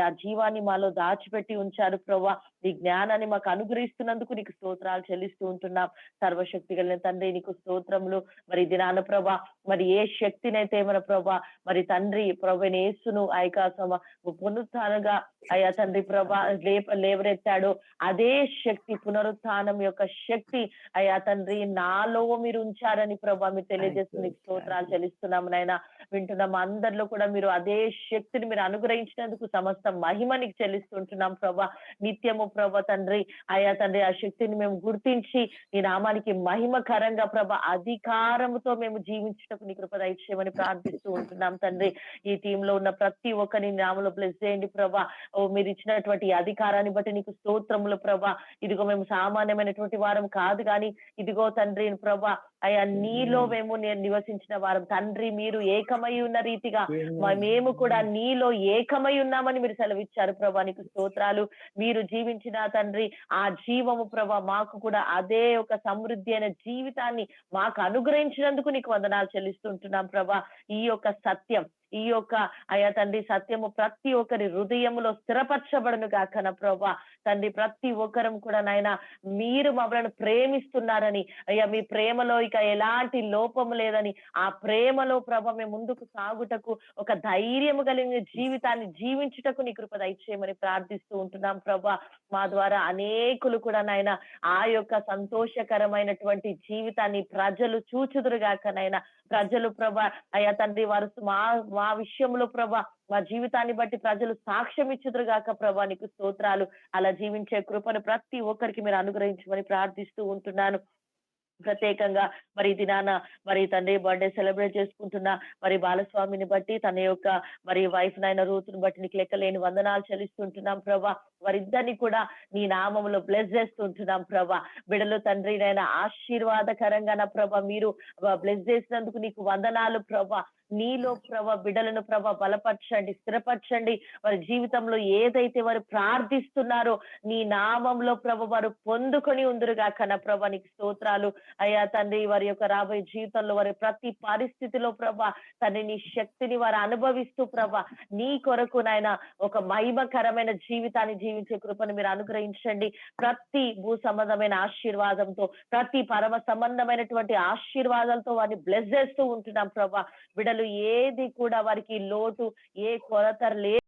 ఆ జీవాన్ని మాలో దాచిపెట్టి ఉంచారు ప్రభా. నీ జ్ఞానాన్ని మాకు అనుగ్రహిస్తున్నందుకు నీకు స్తోత్రాలు చెల్లిస్తూ ఉంటున్నాం. సర్వశక్తి కలిగిన తండ్రి నీకు స్తోత్రములు. మరి దినాన ప్రభా మరి ఏ శక్తినైతే మన ప్రభా మరి తండ్రి ప్రభు యేసును ఆ యొక్క పునరుత్థానంగా అయ్యా తండ్రి ప్రభా లేవరెత్తాడో అదే శక్తి, పునరుత్థానం యొక్క శక్తి అయ్యా తండ్రి నాలో మీరు ఉంచారని ప్రభా మీరు తెలియజేస్తుంది. నీకు స్తోత్రాలు చెల్లిస్తున్నాము నాయన. వింటున్నాం అందరిలో కూడా మీరు అదే శక్తిని మీరు అనుగ్రహించినందుకు సమస్త మహిమ నీకు చెల్లిస్తుంటున్నాం ప్రభా. నిత్యము ప్రభా తండ్రి అయ్యా తండ్రి ఆ శక్తిని మేము గుర్తించి నీ నామానికి మహిమకరంగా ప్రభా అధికారముతో మేము జీవించటకు నీ కృప దయచేయమని ప్రార్థిస్తూ ఉంటున్నాం తండ్రి. ఈ టీంలో ఉన్న ప్రతి ఒక్కరిని నామలో బ్లెస్ చేయండి ప్రభా. మీరు ఇచ్చినటువంటి అధికారాన్ని బట్టి నీకు స్తోత్రములు ప్రభా. ఇదిగో మేము సామాన్యమైనటువంటి వారం కాదు కానీ ఇదిగో తండ్రి ప్రభా అయ్యా నీలో మేము నివసించిన వారం తండ్రి. మీరు ఏకమై ఉన్న రీతిగా మేము కూడా నీలో ఏకమై ఉన్నామని మీరు సెలవిచ్చారు ప్రభా. నీకు స్తోత్రాలు. మీరు జీవించిన తండ్రి ఆ జీవము ప్రభా మాకు కూడా అదే ఒక సమృద్ధి అయిన జీవితాన్ని మాకు అనుగ్రహించినందుకు నీకు వందనాలు చెల్లిస్తుంటున్నాం ప్రభా. ఈ యొక్క సత్యం, ఈ యొక్క అయ్యా తండ్రి సత్యము ప్రతి ఒక్కరి హృదయములో స్థిరపరచబడును గాక నా ప్రభా తండ్రి. ప్రతి ఒక్కరం కూడా నాయన మీరు మమ్మల్ని ప్రేమిస్తున్నారని అయ్యా మీ ప్రేమలో ఇక ఎలాంటి లోపము లేదని ఆ ప్రేమలో ప్రభా మేము ముందుకు సాగుటకు ఒక ధైర్యము కలిగిన జీవితాన్ని జీవించుటకు నీ కృప దయచేయమని ప్రార్థిస్తూ ఉంటున్నాం ప్రభా. మా ద్వారా అనేకులు కూడా నాయన ఆ యొక్క సంతోషకరమైనటువంటి జీవితాన్ని ప్రజలు చూచుదురుగాక నాయన. ప్రజలు ప్రభా అయ్యా తండ్రి వారు మా విషయంలో ప్రభా మా జీవితాన్ని బట్టి ప్రజలు సాక్ష్యం ఇచ్చుదురుగాక ప్రభా. నీకు స్తోత్రాలు. అలా జీవించే కృపను ప్రతి ఒక్కరికి మీరు అనుగ్రహించమని ప్రార్థిస్తూ ఉంటున్నాను. ప్రత్యేకంగా మరి దినాన మరి తండ్రి బర్త్డే సెలబ్రేట్ చేసుకుంటున్న మరి బాలస్వామిని బట్టి తన యొక్క మరి వైఫ్ నైనా రూతుని బట్టి నీకు లెక్కలేని వందనాలు చెల్లిస్తుంటున్నాం ప్రభా. వారిద్దరిని కూడా నీ నామంలో బ్లెస్ చేస్తుంటున్నాం ప్రభా. బిడలు తండ్రి నైనా ఆశీర్వాదకరంగా నా ప్రభా మీరు బ్లెస్ చేసినందుకు నీకు వందనాలు ప్రభా. నీలో ప్రభా బిడలను ప్రభా బలపరచండి, స్థిరపరచండి. వారి జీవితంలో ఏదైతే వారు ప్రార్థిస్తున్నారో నీ నామంలో ప్రభ వారు పొందుకొని ఉందరుగాక నా ప్రభా. నీకు స్తోత్రాలు అయ్యా తండ్రి. వారి యొక్క రాబోయే జీవితంలో వారి ప్రతి పరిస్థితిలో ప్రభా తండ్రి నీ శక్తిని వారు అనుభవిస్తూ ప్రభా నీ కొరకు నాయన ఒక మహిమకరమైన జీవితాన్ని జీవించే కృపను మీరు అనుగ్రహించండి. ప్రతి భూ సంబంధమైన ఆశీర్వాదంతో, ప్రతి పరమ సంబంధమైనటువంటి ఆశీర్వాదాలతో వారిని బ్లెస్ చేస్తూ ఉంటున్నాం ప్రభా. బిడలు ఏది కూడా వారికి లోటు ఏ కొరత